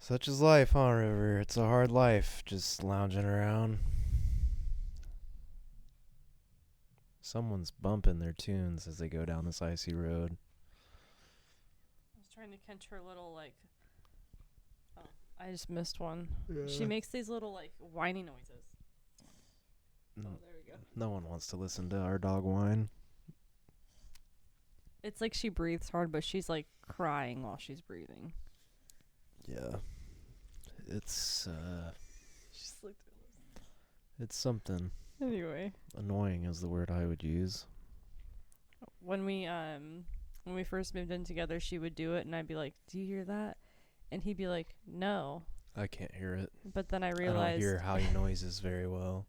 Such is life, huh, River? It's a hard life, just lounging around. Someone's bumping their tunes as they go down this icy road. I was trying to catch her little, oh, I just missed one. Yeah. She makes these little, whiny noises. Oh, there we go. No one wants to listen to our dog whine. It's like she breathes hard, but she's, crying while she's breathing. Yeah. It's, She's like, it's something. Anyway. Annoying is the word I would use. When we first moved in together, she would do it, and I'd be like, "Do you hear that?" And he'd be like, "No." I can't hear it. But then I realized I don't hear howdy noises very well.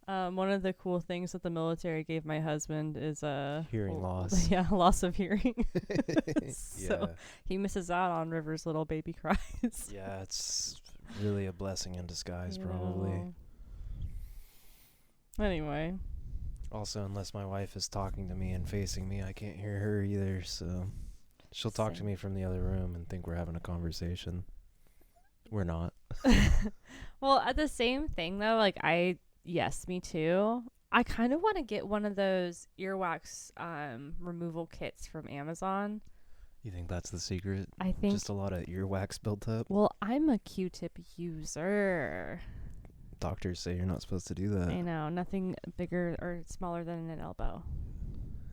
One of the cool things that the military gave my husband is hearing loss. Yeah, loss of hearing. Yeah. So he misses out on River's little baby cries. Yeah, it's really a blessing in disguise, probably. Anyway. Also, unless my wife is talking to me and facing me, I can't hear her either, so she'll talk to me from the other room and think we're having a conversation. We're not. Well, at the same thing, though, yes, me too. I kind of want to get one of those earwax removal kits from Amazon. You think that's the secret? I think just a lot of earwax built up? Well, I'm a Q-tip user. Doctors say you're not supposed to do that. I know. Nothing bigger or smaller than an elbow.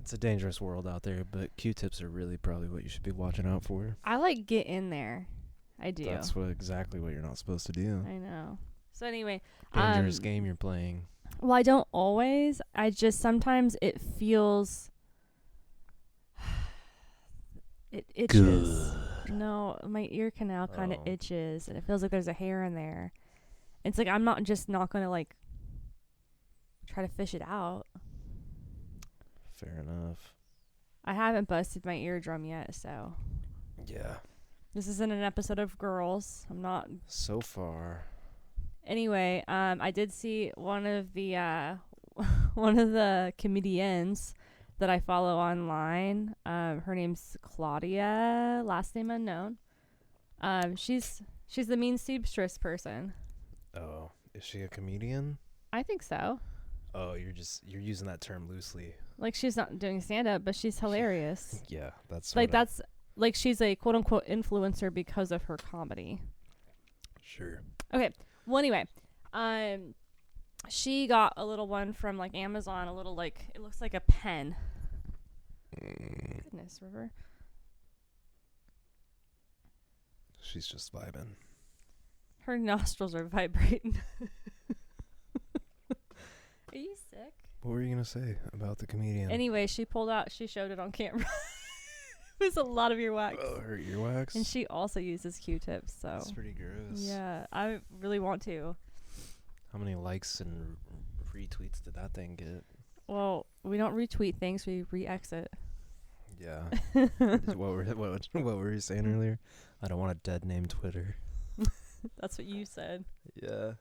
It's a dangerous world out there, but Q-tips are really probably what you should be watching out for. I get in there. I do. That's exactly what you're not supposed to do. I know. So anyway. Dangerous game you're playing. Well, I don't always. I just sometimes it feels... It itches. Good. No, my ear canal kind of itches, and it feels like there's a hair in there. It's like I'm not going to try to fish it out. Fair enough. I haven't busted my eardrum yet, so. Yeah. This isn't an episode of Girls. I'm not. So far. Anyway, I did see one of the comedians that I follow online. Her name's Claudia, last name unknown. She's the mean seamstress person. Oh, is she a comedian? I think so. Oh, you're using that term loosely. She's not doing stand up, but she's hilarious. Yeah, that's she's a quote unquote influencer because of her comedy. Sure. Okay. Well, anyway, she got a little one from Amazon, a little it looks like a pen. Goodness, River. She's just vibing. Her nostrils are vibrating. Are you sick? What were you going to say about the comedian? Anyway, she showed it on camera. It was a lot of earwax. Oh, her earwax? And she also uses Q-tips, so. That's pretty gross. Yeah, I really want to. How many likes and retweets did that thing get? Well, we don't retweet things, we re-exit. Yeah. What were you saying earlier? I don't want a dead name Twitter. That's what you said. Yeah.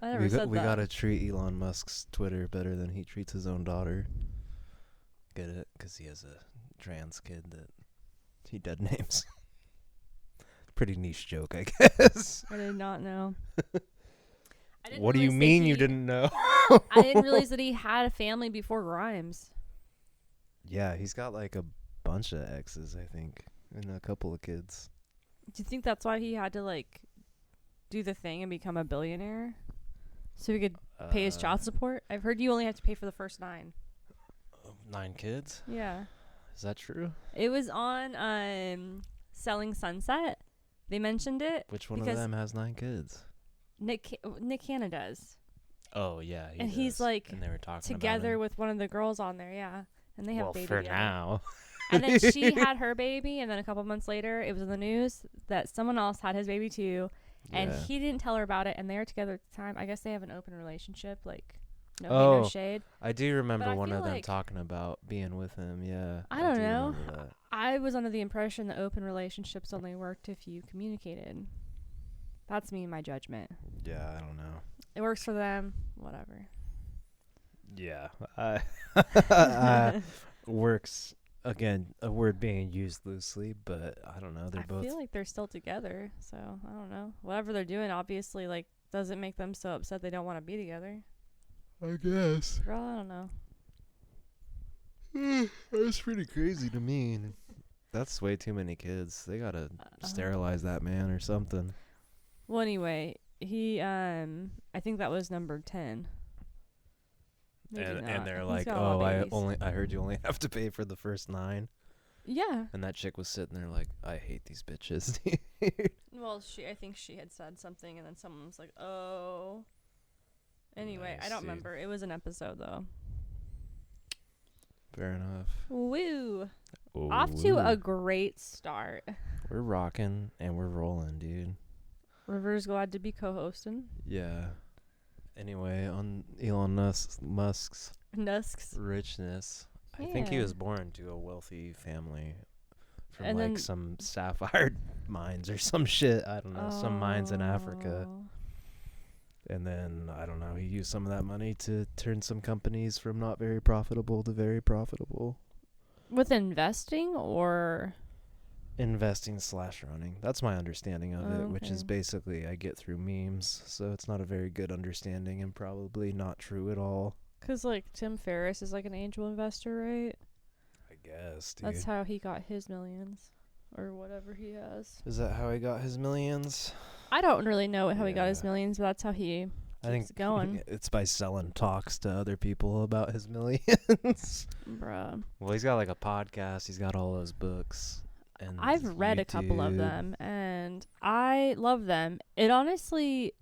I never said that. We gotta treat Elon Musk's Twitter better than he treats his own daughter. Get it? Because he has a trans kid that he dead names. Pretty niche joke, I guess. I did not know. What do you mean you didn't know? I didn't realize that he had a family before Grimes. Yeah, he's got a bunch of exes, I think, and a couple of kids. Do you think that's why he had to do the thing and become a billionaire? So he could pay his child support? I've heard you only have to pay for the first 9. 9 kids? Yeah. Is that true? It was on Selling Sunset. They mentioned it. Which one of them has 9 kids? Nick Cannon does. Oh, yeah. And he's and they were talking together about with one of the girls on there, yeah. And they have a baby for together. now. And then she had her baby, and then a couple months later, it was in the news that someone else had his baby too, and he didn't tell her about it, and they were together at the time. I guess they have an open relationship, no hate, no shade. I do remember one of them talking about being with him, yeah. I don't know. I was under the impression that open relationships only worked if you communicated. That's me and my judgment. Yeah, I don't know. It works for them, whatever. Yeah. Works again, a word being used loosely, but I don't know. I feel like they're still together, so I don't know. Whatever they're doing, obviously, like, doesn't make them so upset they don't want to be together. I guess. Girl, I don't know. That's pretty crazy to me. That's way too many kids. They gotta sterilize that man or something. Well, anyway, he, I think that was number 10. And they're like, oh, I heard you only have to pay for the first 9. Yeah. And that chick was sitting there like, I hate these bitches. Well, I think she had said something, and then someone was like, oh. Anyway, nice, I don't remember. It was an episode, though. Fair enough. Woo. Off to a great start. We're rocking and we're rolling, dude. River's glad to be co-hosting. Yeah. Anyway, on Elon Musk's richness, I think he was born to a wealthy family from and like some sapphire mines or some shit. I don't know, some mines in Africa. And then, I don't know, he used some of that money to turn some companies from not very profitable to very profitable. With investing or? Investing/running. That's my understanding of it, which is basically I get through memes. So it's not a very good understanding and probably not true at all. Because, like, Tim Ferriss is like an angel investor, right? I guess, dude. That's how he got his millions. Or whatever he has. Is that how he got his millions? I don't really know how he got his millions, but that's how he keeps going. It's by selling talks to other people about his millions. Bruh. Well, he's got like a podcast. He's got all those books. And I've read a couple of them, and I love them. It honestly,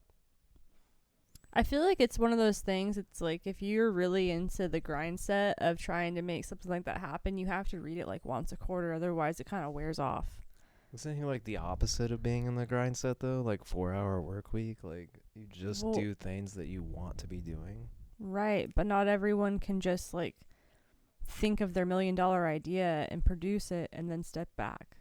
I feel like it's one of those things. It's like if you're really into the grind set of trying to make something like that happen, you have to read it like once a quarter. Otherwise, it kind of wears off. Isn't he like the opposite of being in the grind set though? Like 4-hour work week. Like you just do things that you want to be doing. Right, but not everyone can just like think of their $1 million idea and produce it and then step back.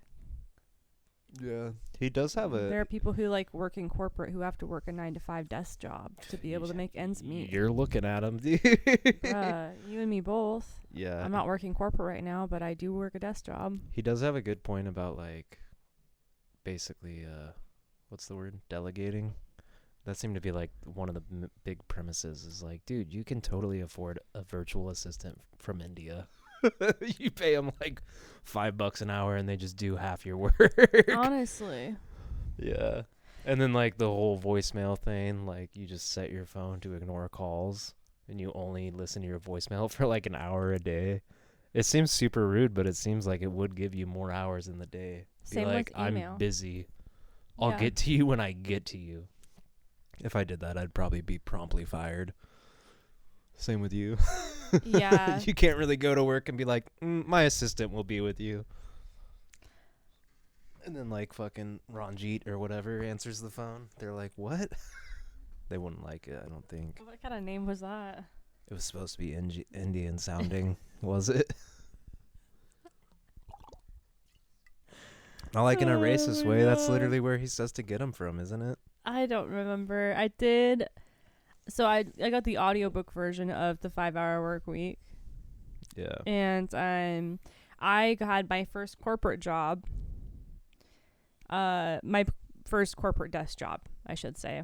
Yeah, he does have There are people who like work in corporate who have to work a 9-to-5 desk job to be able to make ends meet. You're looking at him, dude. You and me both. Yeah. I'm not working corporate right now, but I do work a desk job. He does have a good point about like, basically, what's the word? Delegating. That seemed to be like one of the big premises. Is like, dude, you can totally afford a virtual assistant from India. You pay them like $5 an hour and they just do half your work. Honestly. Yeah. And then like the whole voicemail thing, like you just set your phone to ignore calls and you only listen to your voicemail for like an hour a day. It seems super rude, but it seems like it would give you more hours in the day. Same like, with email. I'm busy. I'll get to you when I get to you. If I did that, I'd probably be promptly fired. Same with you. Yeah. You can't really go to work and be like, my assistant will be with you. And then like fucking Ranjit or whatever answers the phone. They're like, what? They wouldn't like it, I don't think. What kind of name was that? It was supposed to be Indian sounding, was it? Not like in a racist way. That's literally where he says to get him from, isn't it? I don't remember. I did. So I got the audiobook version of the 5-Hour Work Week. Yeah. And I had my first corporate job. My first corporate desk job, I should say.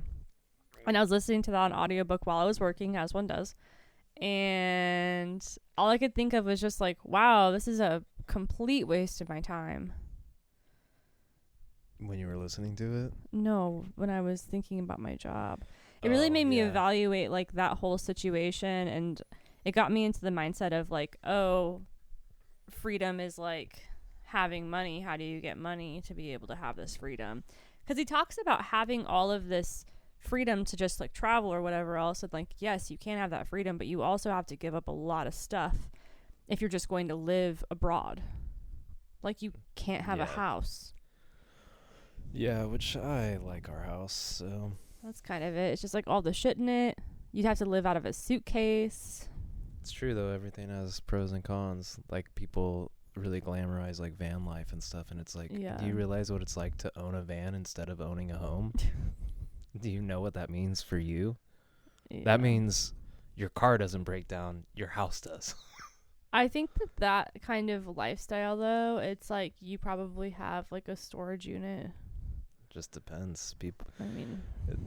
And I was listening to that on audiobook while I was working, as one does. And all I could think of was just like, wow, this is a complete waste of my time. When you were listening to it? No, when I was thinking about my job. It really made me evaluate like that whole situation, and it got me into the mindset of like, oh, freedom is like having money. How do you get money to be able to have this freedom? Because he talks about having all of this freedom to just like travel or whatever else. And like, yes, you can have that freedom, but you also have to give up a lot of stuff if you're just going to live abroad. Like you can't have a house. Yeah, which I like our house, so. That's kind of it. It's just like all the shit in it. You'd have to live out of a suitcase. It's true, though. Everything has pros and cons. Like, people really glamorize, like, van life and stuff. And it's like, do you realize what it's like to own a van instead of owning a home? Do you know what that means for you? Yeah. That means your car doesn't break down. Your house does. I think that kind of lifestyle, though, it's like you probably have like a storage unit. Just depends. People. I mean,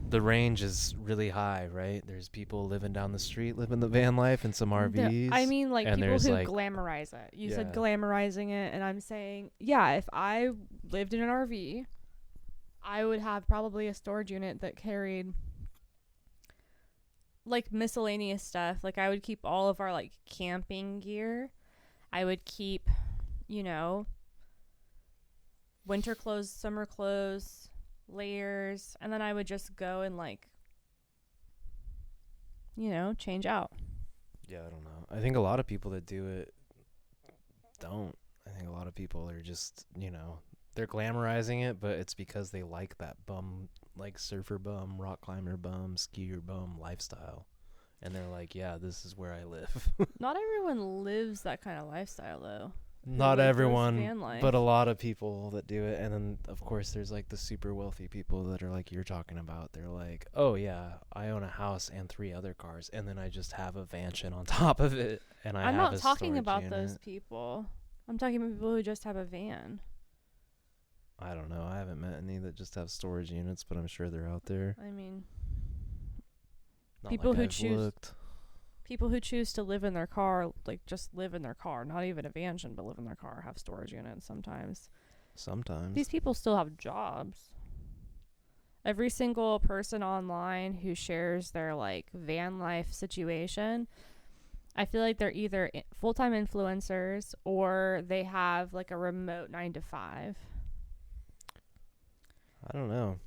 the range is really high, right? There's people living down the street, living the van life in some RVs. I mean, like, and people who like, glamorize it. You said yeah. glamorizing it, and I'm saying, yeah, if I lived in an RV, I would have probably a storage unit that carried like miscellaneous stuff. Like, I would keep all of our like camping gear. I would keep, you know, winter clothes, summer clothes, layers, and then I would just go and like, you know, change out. Yeah, I don't know. I think a lot of people that do it don't. I think a lot of people are just, you know, they're glamorizing it, but it's because they like that bum, like surfer bum, rock climber bum, skier bum lifestyle. And they're like, yeah, this is where I live. Not everyone lives that kind of lifestyle, though. Not everyone, van life. but a lot of people that do it. And then, of course, there's like the super wealthy people that are like you're talking about. They're like, oh, yeah, I own a house and 3 other cars, and then I just have a mansion on top of it. And I'm not talking about those people. I'm talking about people who just have a van. I don't know. I haven't met any that just have storage units, but I'm sure they're out there. I mean, Not people like who I've choose looked. people who choose to live in their car, like just live in their car, not even a mansion, but live in their car, have storage units sometimes. Sometimes. These people still have jobs. Every single person online who shares their like van life situation, I feel like they're either full-time influencers or they have like a remote 9 to 5. I don't know.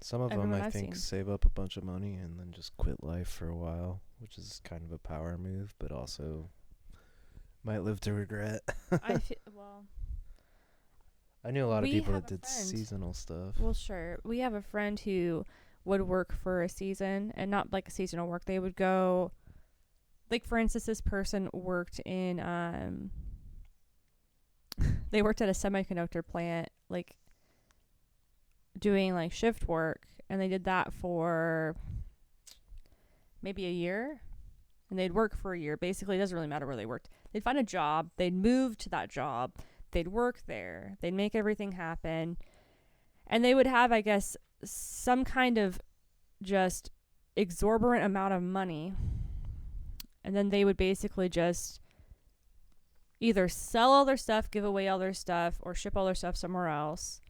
Some of them, I think, save up a bunch of money and then just quit life for a while, which is kind of a power move, but also might live to regret. I knew a lot of people that did seasonal stuff. Well, sure. We have a friend who would work for a season, and not like a seasonal work. They would go, like, for instance, this person worked in, they worked at a semiconductor plant, like, doing like shift work, and they did that for maybe a year, and they'd work for a year. Basically, it doesn't really matter where they worked. They'd find a job, they'd move to that job, they'd work there, they'd make everything happen, and they would have, I guess, some kind of just exorbitant amount of money, and then they would basically just either sell all their stuff, give away all their stuff, or ship all their stuff somewhere else.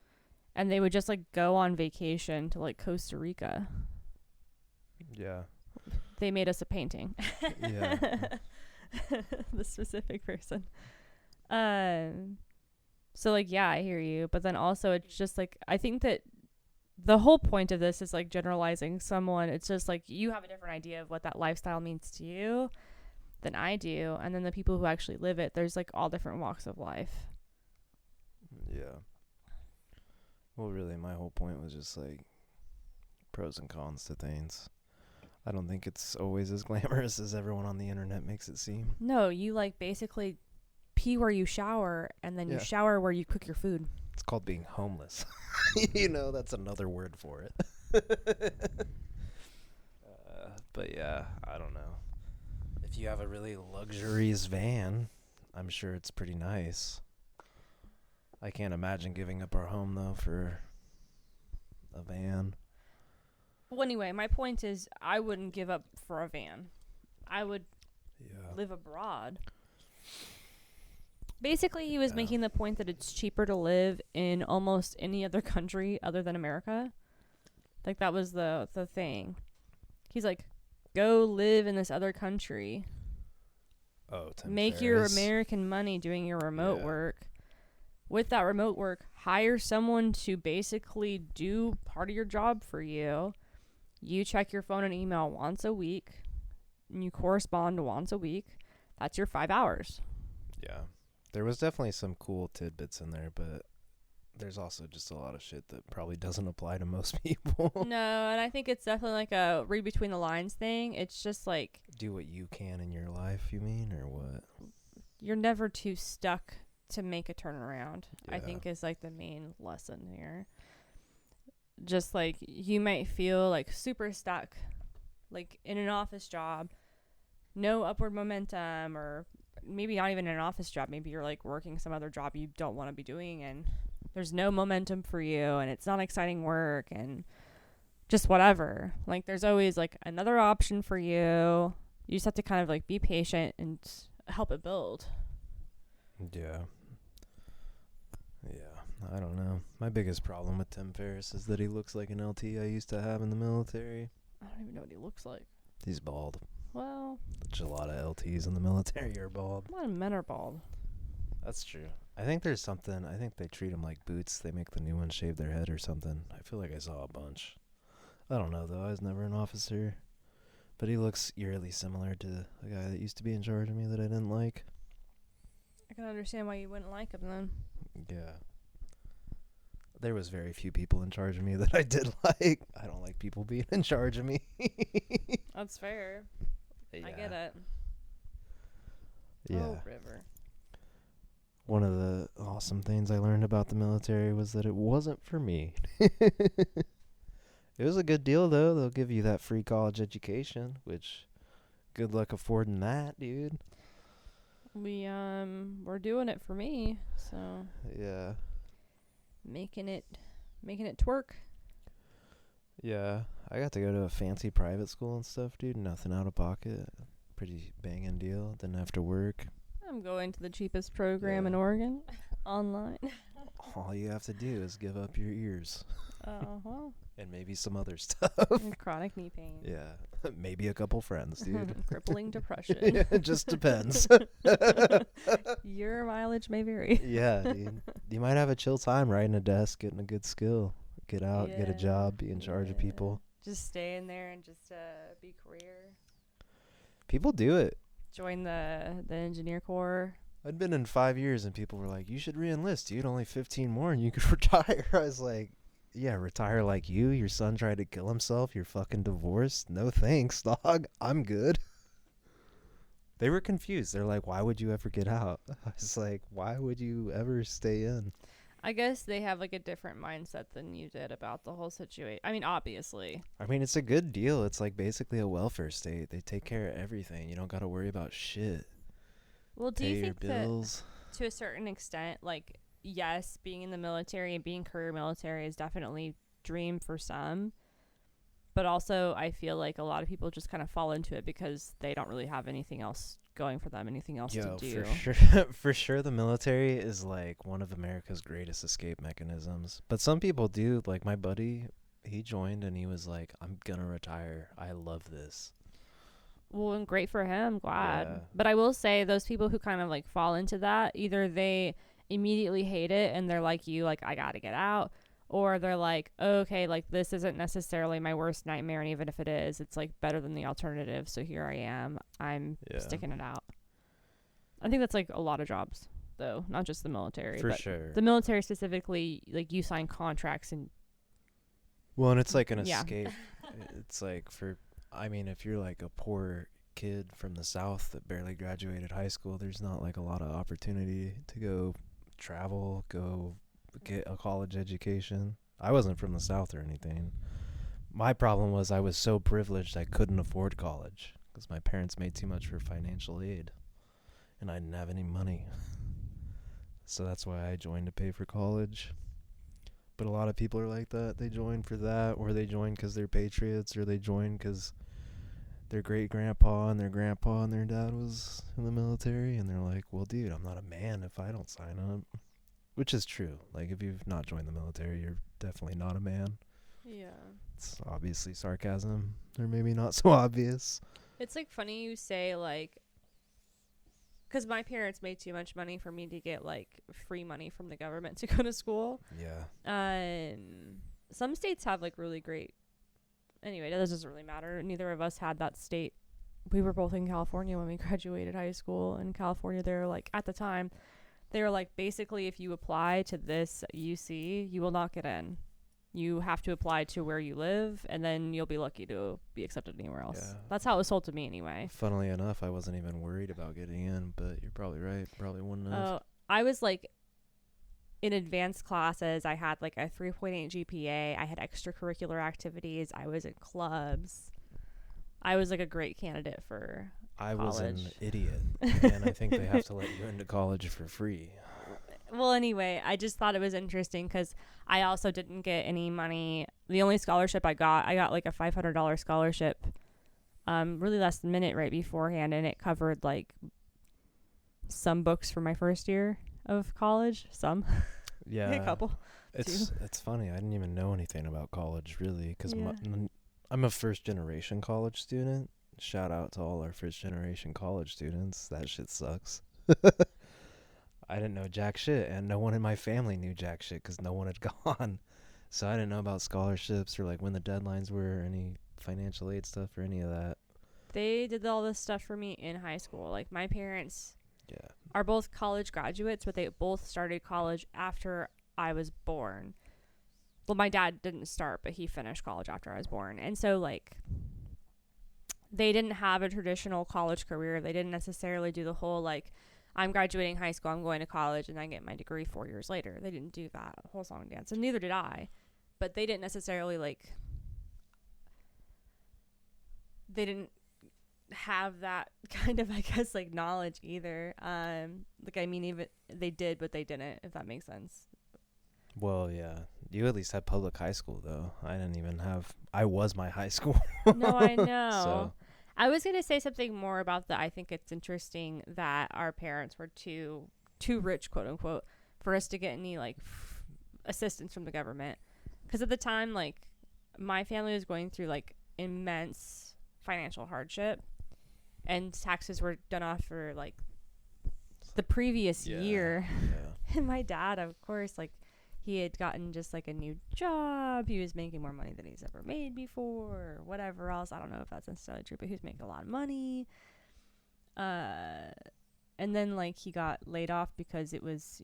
And they would just, like, go on vacation to, like, Costa Rica. Yeah. They made us a painting. Yeah. The specific person. So, like, yeah, I hear you. But then also it's just, like, I think that the whole point of this is, like, generalizing someone. It's just, like, you have a different idea of what that lifestyle means to you than I do. And then the people who actually live it, there's, like, all different walks of life. Yeah. Well, really, my whole point was just, like, pros and cons to things. I don't think it's always as glamorous as everyone on the internet makes it seem. No, you, like, basically pee where you shower, and then you shower where you cook your food. It's called being homeless. You know, that's another word for it. But, yeah, I don't know. If you have a really luxurious van, I'm sure it's pretty nice. I can't imagine giving up our home, though, for a van. Well, anyway, my point is I wouldn't give up for a van. I would live abroad. Basically, he was making the point that it's cheaper to live in almost any other country other than America. Like, that was the thing. He's like, go live in this other country. Oh, Tim Make Ferriss. your American money doing your remote work. With that remote work, hire someone to basically do part of your job for you. You check your phone and email once a week, and you correspond once a week. That's your 5 hours. Yeah. There was definitely some cool tidbits in there, but there's also just a lot of shit that probably doesn't apply to most people. No, and I think it's definitely like a read between the lines thing. It's just like... Do what you can in your life, you mean, or what? You're never too stuck to make a turnaround, Yeah. I think is like the main lesson here. Just like you might feel like super stuck, like in an office job, no upward momentum, or maybe not even an office job. Maybe you're like working some other job you don't want to be doing, and there's no momentum for you, and it's not exciting work, and just whatever. Like, there's always like another option for you. You just have to kind of like be patient and help it build. Yeah. I don't know. My biggest problem with Tim Ferriss is that he looks like an LT I used to have in the military. I don't even know what he looks like. He's bald. Well, Which a lot of LTs in the military are bald. a lot of men are bald. That's true. I think there's something. I think they treat them like boots. They make the new ones shave their head or something. I feel like I saw a bunch. I don't know, though. I was never an officer. But he looks eerily similar to the guy that used to be in charge of me that I didn't like. I can understand why you wouldn't like him then. Yeah. There was very few people in charge of me that I did like. I don't like people being in charge of me. That's fair. Yeah. I get it. Yeah. Oh, River. One of the awesome things I learned about the military was that it wasn't for me. It was a good deal, though. They'll give you that free college education, which good luck affording that, dude. We're doing it for me, so Yeah. making it twerk. Yeah. I got to go to a fancy private school and stuff, dude. Nothing out of pocket. Pretty banging deal. Didn't have to work. I'm going to the cheapest program Yeah. in Oregon, online. All you have to do is give up your ears. Well, And maybe some other stuff. and chronic knee pain. Yeah. Maybe a couple friends, dude. Crippling depression. Yeah, it just depends. Your mileage may vary. Yeah, dude. You might have a chill time riding a desk, getting a good skill. Get out, get a Yeah, job, be in charge of people. Just stay in there and just be career. People do it. Join the engineer corps. I'd been in 5 years and people were like, you should re-enlist, dude. Only 15 more and you could retire. I was like, yeah, retire like you. Your son tried to kill himself. You're fucking divorced. No thanks, dog. I'm good. They were confused. They're like, why would you ever get out? I was like, why would you ever stay in? I guess they have like a different mindset than you did about the whole situation. I mean, obviously. I mean, it's a good deal. It's like basically a welfare state. They take care of everything. You don't got to worry about shit. Well, do Pay you your think that bills. to a certain extent, like, yes, being in the military and being career military is definitely dream for some, but also I feel like a lot of people just kind of fall into it because they don't really have anything else going for them, anything else to do. For sure, for sure, the military is like one of America's greatest escape mechanisms. But some people do. Like my buddy, he joined and he was like, "I'm gonna retire. I love this." Well, and great for him, glad. Yeah. But I will say those people who kind of like fall into that, either they immediately hate it and they're like you, like, I gotta get out, or they're like, okay, like this isn't necessarily my worst nightmare, and even if it is, it's like better than the alternative, so here I am. I'm sticking it out. I think that's like a lot of jobs, though, not just the military. For but sure. the military specifically, like you sign contracts and Well, and it's like an Yeah. escape. It's like I mean, if you're like a poor kid from the South that barely graduated high school, there's not like a lot of opportunity to go travel, go get a college education. I wasn't from the South or anything. My problem was I was so privileged I couldn't afford college because my parents made too much for financial aid and I didn't have any money. So that's why I joined to pay for college. But a lot of people are like that. They join for that, or they join because they're patriots, or they join because their great-grandpa and their grandpa and their dad was in the military, and they're like, well, dude, I'm not a man if I don't sign up. Which is true. Like, if you've not joined the military, you're definitely not a man. yeah. It's obviously sarcasm, or maybe not so obvious. It's like funny you say like, because my parents made too much money for me to get like free money from the government to go to school. Yeah. Some states have like really great. Anyway, that doesn't really matter. Neither of us had that state. We were both in California when we graduated high school. In California, they're like, at the time, they were like, basically, if you apply to this UC, you will not get in. You have to apply to where you live, and then you'll be lucky to be accepted anywhere else. Yeah. That's how it was sold to me anyway. Funnily enough, I wasn't even worried about getting in, but you're probably right. Probably wouldn't have. I was like in advanced classes. I had like a 3.8 GPA. I had extracurricular activities. I was in clubs. I was like a great candidate for I was an college. idiot, and I think they have to let you into college for free. Well, anyway, I just thought it was interesting because I also didn't get any money. The only scholarship I got like a $500 scholarship, really last minute right beforehand, and it covered like some books for my first year of college. Some, Yeah, a couple. it's funny. I didn't even know anything about college really, because Yeah. I'm a first generation college student. Shout out to all our first generation college students. That shit sucks. I didn't know jack shit, and no one in my family knew jack shit because no one had gone. So I didn't know about scholarships or like when the deadlines were, or any financial aid stuff or any of that. They did all this stuff for me in high school. Like my parents Yeah. are both college graduates, but they both started college after I was born. Well, my dad didn't start, but he finished college after I was born. And so like they didn't have a traditional college career. They didn't necessarily do the whole like I'm graduating high school, I'm going to college, and I get my degree 4 years later. They didn't do that whole song dance, and neither did I. But they didn't necessarily they didn't have that kind of, I guess, like knowledge either. Even they did, but they didn't, if that makes sense. Well, yeah. You at least had public high school, though. I didn't even have. I was my high school. No, I know. So. I was going to say something more about that. I think it's interesting that our parents were too rich, quote unquote, for us to get any like assistance from the government. Because at the time, like my family was going through like immense financial hardship, and taxes were done off for like the previous year. Yeah. And my dad, of course, like he had gotten just like a new job. He was making more money than he's ever made before, or whatever else. I don't know if that's necessarily true, but he was making a lot of money. And then like he got laid off because it was,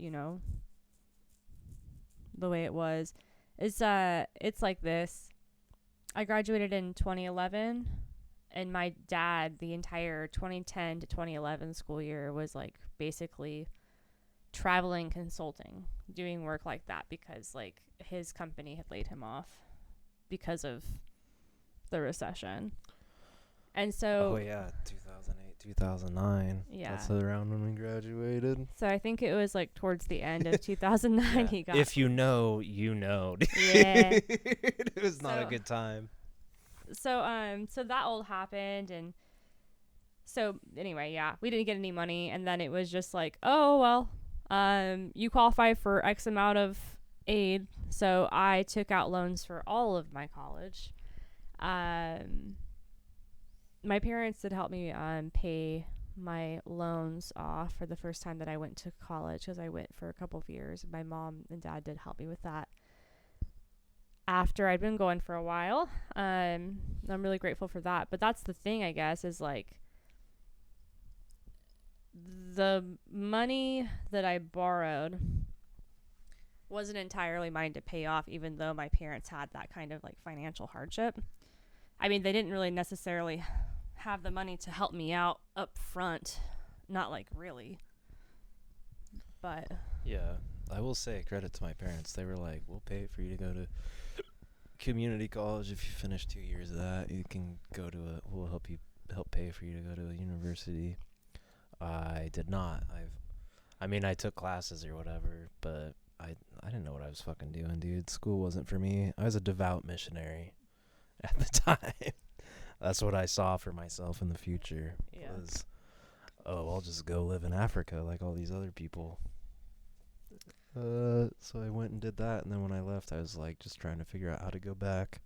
the way it was. It's like this. I graduated in 2011, and my dad, the entire 2010 to 2011 school year was like basically traveling, consulting, doing work like that, because like his company had laid him off because of the recession. And so 2008, 2009. Yeah. That's around when we graduated. So I think it was like towards the end of 2009 he got. If you know, you know. Yeah. It was not a good time. So that all happened, and so anyway, yeah, we didn't get any money, and then it was just like, oh well, you qualify for X amount of aid. So I took out loans for all of my college. My parents did help me pay my loans off for the first time that I went to college, because I went for a couple of years. My mom and dad did help me with that after I'd been going for a while. I'm really grateful for that. But that's the thing, I guess, is like the money that I borrowed wasn't entirely mine to pay off, even though my parents had that kind of like financial hardship. I mean, they didn't really necessarily have the money to help me out up front. Not like really. But yeah, I will say credit to my parents. They were like, we'll pay for you to go to community college. If you finish 2 years of that, you can go to we'll help pay for you to go to a university. I did not. I took classes or whatever, but I didn't know what I was fucking doing, dude. School wasn't for me. I was a devout missionary at the time. That's what I saw for myself in the future. Yeah. Was, I'll just go live in Africa like all these other people. So I went and did that, and then when I left, I was like just trying to figure out how to go back,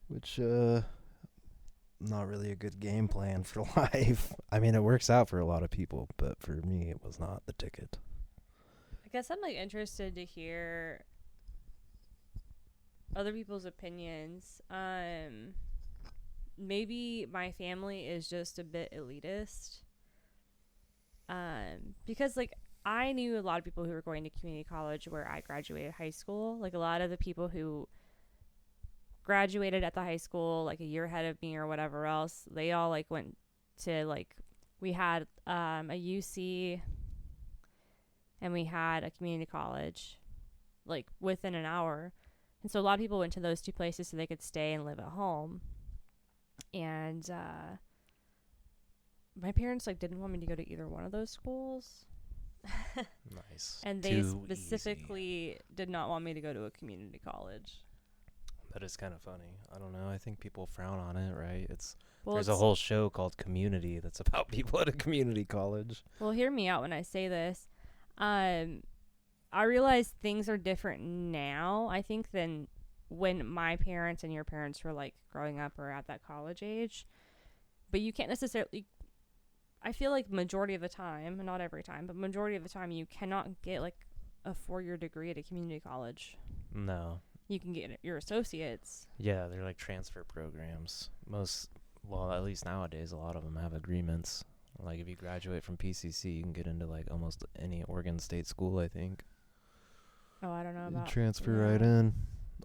which not really a good game plan for life. I mean, it works out for a lot of people, but for me, it was not the ticket. I guess I'm like interested to hear other people's opinions. Maybe my family is just a bit elitist. Because like I knew a lot of people who were going to community college where I graduated high school. Like a lot of the people who graduated at the high school like a year ahead of me or whatever else, they all like went to like, we had a UC and we had a community college like within an hour. And so a lot of people went to those two places so they could stay and live at home. And my parents like didn't want me to go to either one of those schools. Nice. And they Too specifically easy. did not want me to go to a community college. That is kind of funny. I don't know. I think people frown on it, right? Well, There's a whole show called Community that's about people at a community college. Well, hear me out when I say this. I realize things are different now, I think, than when my parents and your parents were like growing up or at that college age. But you can't necessarily, I feel like majority of the time, not every time, but majority of the time, you cannot get like a 4-year degree at a community college. No. You can get your associates. Yeah, they're like transfer programs. Well, at least nowadays, a lot of them have agreements. Like if you graduate from PCC, you can get into like almost any Oregon State school, I think. Oh, I don't know about. Transfer right in.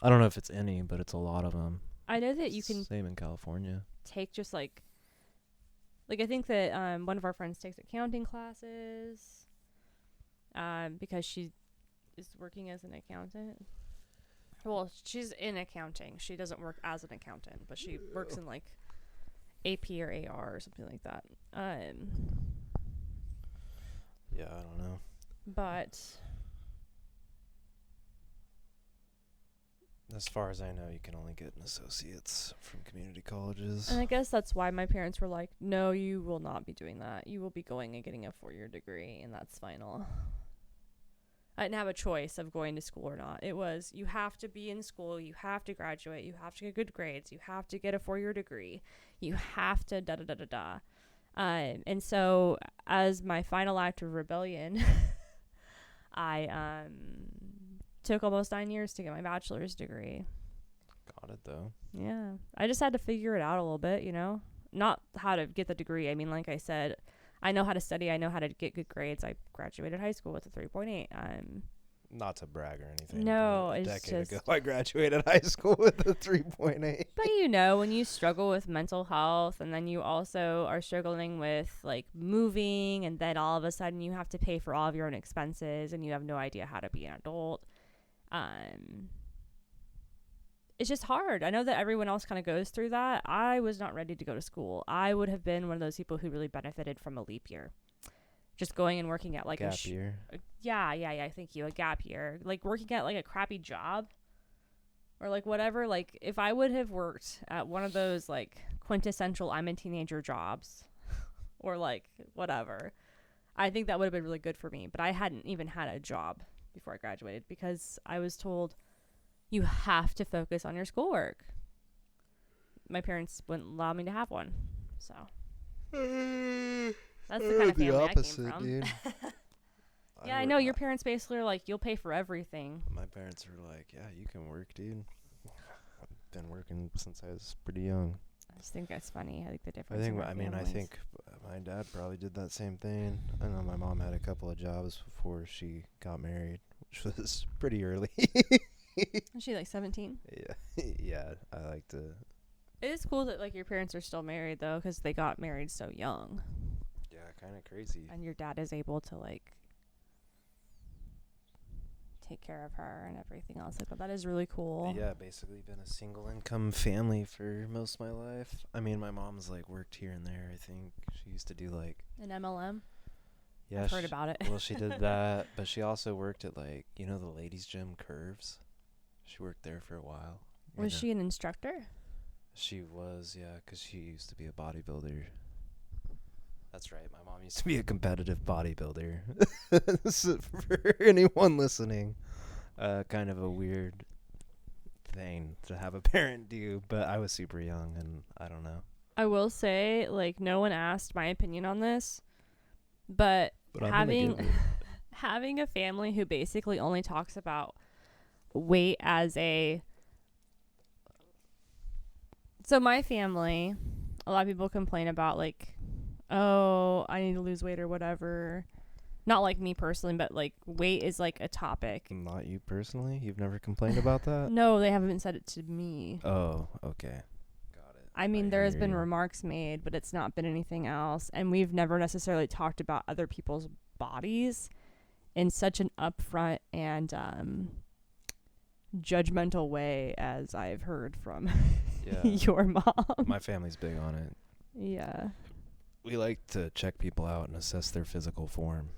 I don't know if it's any, but it's a lot of them. I know that you can Same in California. take just like I think that one of our friends takes accounting classes because she is working as an accountant. Well, she's in accounting. She doesn't work as an accountant, but she works in like AP or AR or something like that. Yeah, I don't know. But as far as I know, you can only get an associate's from community colleges. and I guess that's why my parents were like, no, you will not be doing that. You will be going and getting a 4-year degree, and that's final. I didn't have a choice of going to school or not. It was, you have to be in school, you have to graduate, you have to get good grades, you have to get a 4-year degree, you have to da-da-da-da-da. And so, as my final act of rebellion, I took almost 9 years to get my bachelor's degree. Got it, though. Yeah. I just had to figure it out a little bit, you know? Not how to get the degree. I mean, like I said, I know how to study. I know how to get good grades. I graduated high school with a 3.8. Not to brag or anything. No, but it's a decade just ago, I graduated high school with a 3.8. But you know, when you struggle with mental health and then you also are struggling with like moving and then all of a sudden you have to pay for all of your own expenses and you have no idea how to be an adult. It's just hard. I know that everyone else kind of goes through that. I was not ready to go to school. I would have been one of those people who really benefited from a leap year. Just going and working at like Gap year. Yeah. Thank you. A gap year. Like working at like a crappy job or like whatever. Like if I would have worked at one of those like quintessential I'm a teenager jobs or like whatever, I think that would have been really good for me. But I hadn't even had a job before I graduated because I was told you have to focus on your schoolwork. My parents wouldn't allow me to have one. So that's the kind of family opposite, I came from. dude. Yeah, I know. Your parents basically are like, you'll pay for everything. My parents were like, yeah, you can work, dude. I've been working since I was pretty young. I just think that's funny. I think the I difference. think, in our I families. think my dad probably did that same thing. I know my mom had a couple of jobs before she got married, which was pretty early. Was she like 17? Yeah, I like to. It is cool that like your parents are still married though, because they got married so young. Yeah, kind of crazy. And your dad is able to like take care of her and everything else like that. That is really cool. Yeah, basically been a single income family for most of my life. I mean, my mom's like worked here and there. I think she used to do like An MLM. Yeah, I've heard about it. Well, she did that, but she also worked at like the ladies' gym Curves. She worked there for a while. Was she an instructor? She was, yeah, because she used to be a bodybuilder. That's right. My mom used to be a competitive bodybuilder. So for anyone listening, kind of a weird thing to have a parent do, but I was super young and I don't know. I will say, like, no one asked my opinion on this, but having having a family who basically only talks about weight as a... So my family, a lot of people complain about, like, oh, I need to lose weight or whatever. Not like me personally, but, like, weight is, like, a topic. Not you personally? You've never complained about that? No, they haven't said it to me. Oh, okay. Got it. I mean, there has been remarks made, but it's not been anything else. And we've never necessarily talked about other people's bodies in such an upfront and judgmental way as I've heard from your mom. My family's big on it. Yeah. We like to check people out and assess their physical form.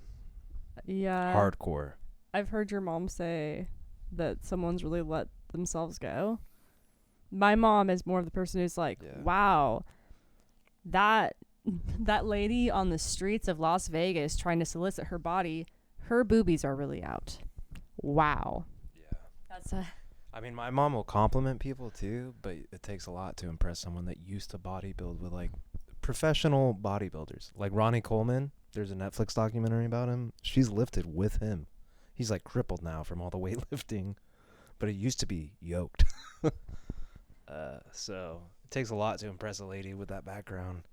Yeah. Hardcore. I've heard your mom say that someone's really let themselves go. My mom is more of the person who's like, wow, that lady on the streets of Las Vegas trying to solicit her body, her boobies are really out. Wow. Yeah. I mean, my mom will compliment people too, but it takes a lot to impress someone that used to bodybuild with like professional bodybuilders. Like Ronnie Coleman, there's a Netflix documentary about him. She's lifted with him. He's like crippled now from all the weightlifting, but it used to be yoked. So it takes a lot to impress a lady with that background.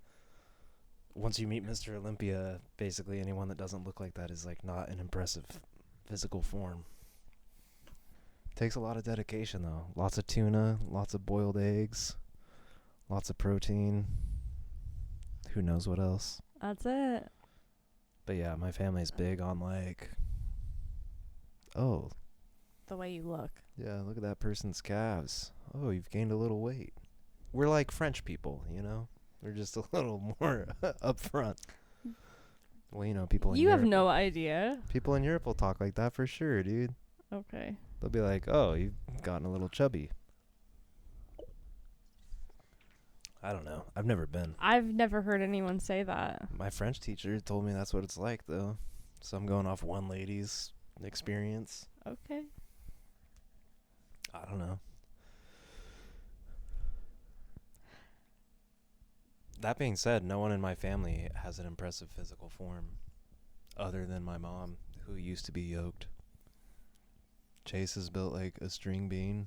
Once you meet Mr. Olympia, basically anyone that doesn't look like that is like not an impressive physical form. Takes a lot of dedication though. Lots of tuna, lots of boiled eggs, lots of protein. Who knows what else? That's it. But yeah, my family's big on like, oh, the way you look. Yeah, look at that person's calves. Oh, you've gained a little weight. We're like French people, you know? We're just a little more upfront. Well, you know, people in You Europe. have no idea. People in Europe will talk like that for sure, dude. Okay. They'll be like, oh, you've gotten a little chubby. I don't know. I've never been. I've never heard anyone say that. My French teacher told me that's what it's like, though. So I'm going off one lady's experience. Okay. I don't know. That being said, no one in my family has an impressive physical form other than my mom, who used to be yoked. Chase is built like a string bean.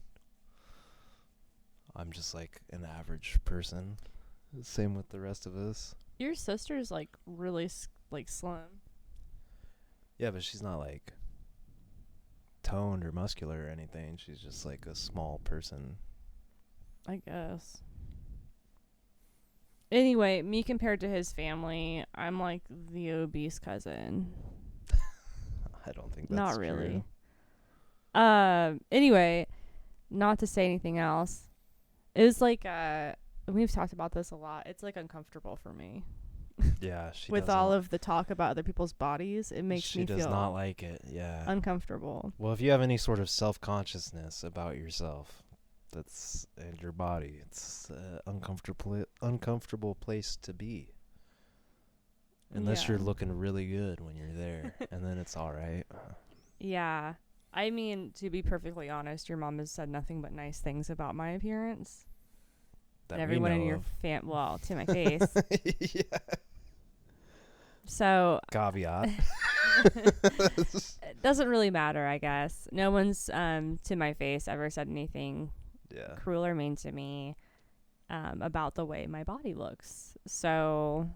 I'm just like an average person. Same with the rest of us. Your sister's like really like slim. Yeah, but she's not like toned or muscular or anything. She's just like a small person. I guess. Anyway, me compared to his family, I'm like the obese cousin. I don't think that's not really. true. Anyway, not to say anything else. It was like we've talked about this a lot. It's like uncomfortable for me. Yeah, she with all of the talk about other people's bodies, it makes me feel she does not like it. Yeah. Uncomfortable. Well, if you have any sort of self-consciousness about yourself, and your body, it's an uncomfortable place to be. Unless you're looking really good when you're there, and then it's all right. Yeah. I mean, to be perfectly honest, your mom has said nothing but nice things about my appearance. That and everyone in your well, to my face. Yeah. So caveat. It doesn't really matter, I guess. No one's to my face ever said anything cruel or mean to me about the way my body looks. So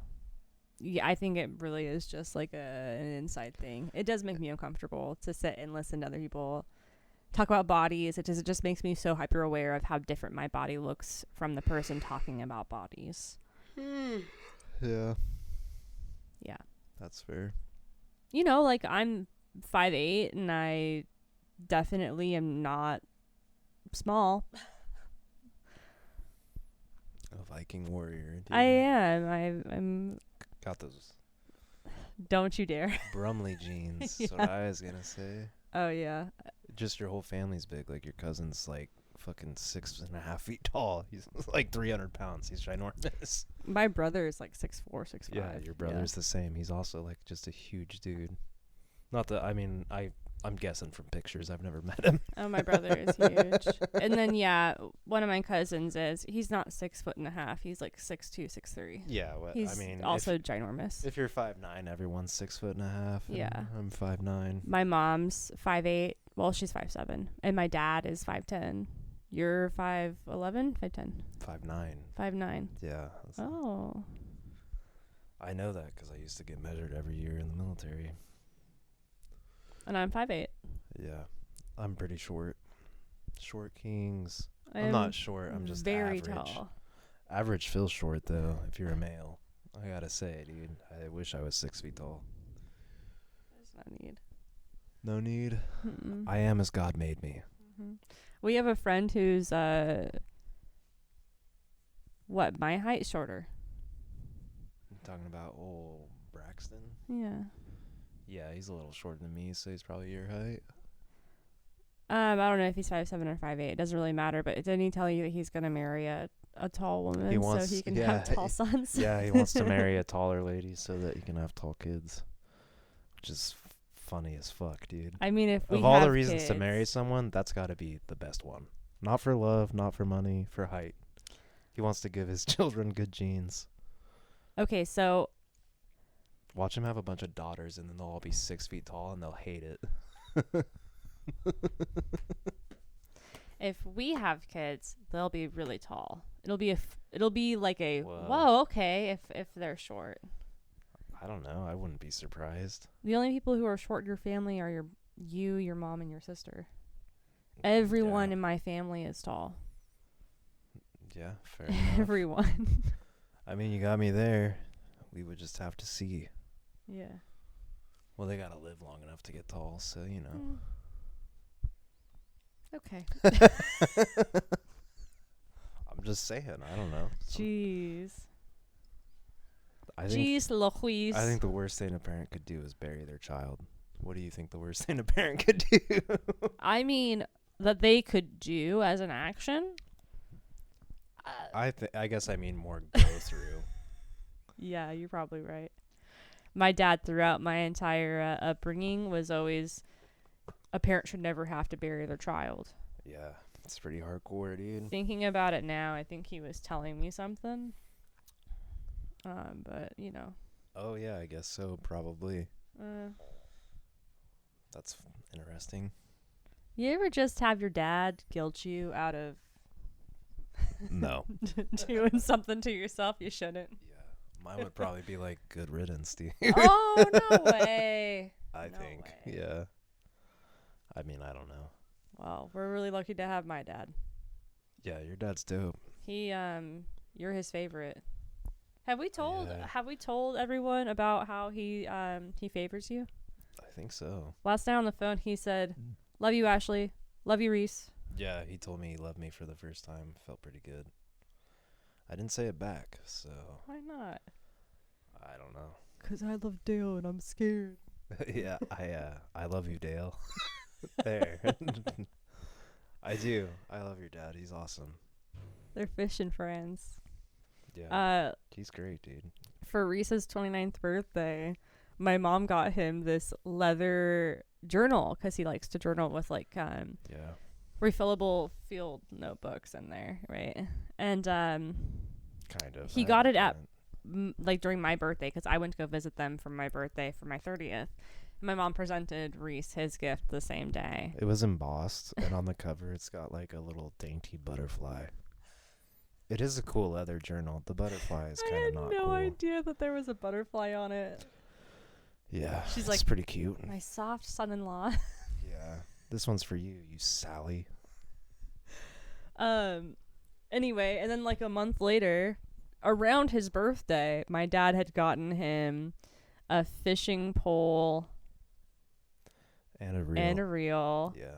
yeah, I think it really is just like an inside thing. It does make me uncomfortable to sit and listen to other people talk about bodies. It just makes me so hyper aware of how different my body looks from the person talking about bodies. Yeah. Yeah. That's fair. You know, like I'm 5'8" and I definitely am not small. A Viking warrior. Dude. I am. I'm got those. Don't you dare. Brumley jeans. That's what I was gonna say. Oh yeah. Just your whole family's big. Like your cousin's like fucking 6.5 feet tall. He's like 300 pounds. He's ginormous. My brother is like 6'4", 6'5". Yeah, your brother's the same. He's also like just a huge dude. Not that I mean I'm guessing from pictures. I've never met him. Oh, my brother is huge. And then one of my cousins he's not 6'1.5". He's like 6'2", 6'3". Yeah, he's also ginormous. If you're 5'9", everyone's 6'1.5". Yeah, I'm 5'9". My mom's 5'8". Well, she's 5'7", and my dad is 5'10". You're 5'11", 5'10". 5'9". 5'9". Yeah. Oh. I know that because I used to get measured every year in the military. And I'm 5'8". Yeah, I'm pretty short. Short kings. I'm not short. I'm just very average. Tall. Average feels short though. If you're a male, I gotta say, dude. I wish I was 6 feet tall. There's no need. No need. Mm-mm. I am as God made me. Mm-hmm. We have a friend who's my height, shorter. Talking about old Braxton? Yeah. Yeah, he's a little shorter than me, so he's probably your height. I don't know if he's 5'7" or 5'8". It doesn't really matter. But didn't he tell you that he's gonna marry a tall woman so he can have tall sons? Yeah, he wants to marry a taller lady so that he can have tall kids, which is funny as fuck, dude. I mean, if we of all have the reasons kids, to marry someone, that's got to be the best one. Not for love, not for money, for height. He wants to give his children good genes. Okay, so watch him have a bunch of daughters, and then they'll all be 6 feet tall, and they'll hate it. if we have kids, they'll be really tall. It'll be like a Whoa. Okay, if they're short. I don't know. I wouldn't be surprised. The only people who are short in your family are your mom, and your sister. Everyone in my family is tall. Yeah, fair enough. Everyone. I mean, you got me there. We would just have to see. Yeah. Well, they gotta live long enough to get tall, so you know. Okay. I'm just saying. I don't know. Jeez. I think Jeez Louise. the worst thing a parent could do is bury their child. What do you think the worst thing a parent could do? I mean, that they could do as an action. I guess I mean more go through. Yeah, you're probably right. My dad, throughout my entire upbringing, was always a parent should never have to bury their child. Yeah, it's pretty hardcore, dude. Thinking about it now, I think he was telling me something. But you know. Oh yeah, I guess so. Probably. That's interesting. You ever just have your dad guilt you out of No. doing something to yourself you shouldn't? Yeah, mine would probably be like good riddance, dude. Oh, no way. I No think. way. Yeah. I mean, I don't know. Well, we're really lucky to have my dad. Yeah, your dad's dope. You're his favorite. Have we told Yeah. everyone about how he favors you? I think so. Last night on the phone he said, "Love you, Ashley. Love you, Reese." Yeah, he told me he loved me for the first time. Felt pretty good. I didn't say it back, so Why not? I don't know. 'Cause I love Dale and I'm scared. Yeah, I love you, Dale. There. I do. I love your dad. He's awesome. They're fishing friends. Yeah. He's great, dude. For Reese's 29th birthday, my mom got him this leather journal because he likes to journal with Yeah. refillable field notebooks in there, right? And Kind of. he got it at like during my birthday because I went to go visit them for my birthday for my 30th. My mom presented Reese his gift the same day. It was embossed, and on the cover it's got like a little dainty butterfly. It is a cool leather journal. The butterfly is kind of not cool. I had no idea that there was a butterfly on it. Yeah, She's it's like, pretty cute. My soft son-in-law. Yeah, this one's for you, Sally. Anyway, and then like a month later, around his birthday, my dad had gotten him a fishing pole And a reel. and a reel. Yeah.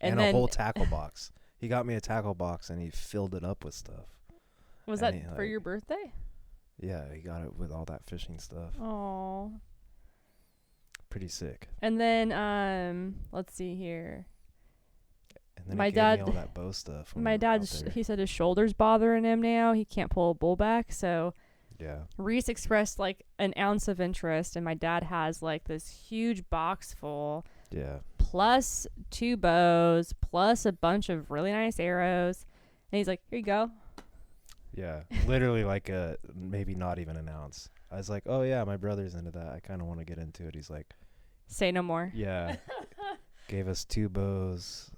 And a then whole tackle box. He got me a tackle box and he filled it up with stuff. was and that for your birthday? Yeah, he got it with all that fishing stuff. Oh. Pretty sick. And then let's see here. And then My he gave dad- me all that bow stuff. when My we were out dad, there. he said his shoulder's bothering him now. He can't pull a bull back. So Yeah. Reese expressed like an ounce of interest, and my dad has like this huge box full, Yeah. plus 2 bows, plus a bunch of really nice arrows. And he's like, "Here you go." Yeah. Literally like maybe not even an ounce. I was like, oh yeah, my brother's into that. I kind of want to get into it. He's like, Say no more. yeah. Gave us 2 bows,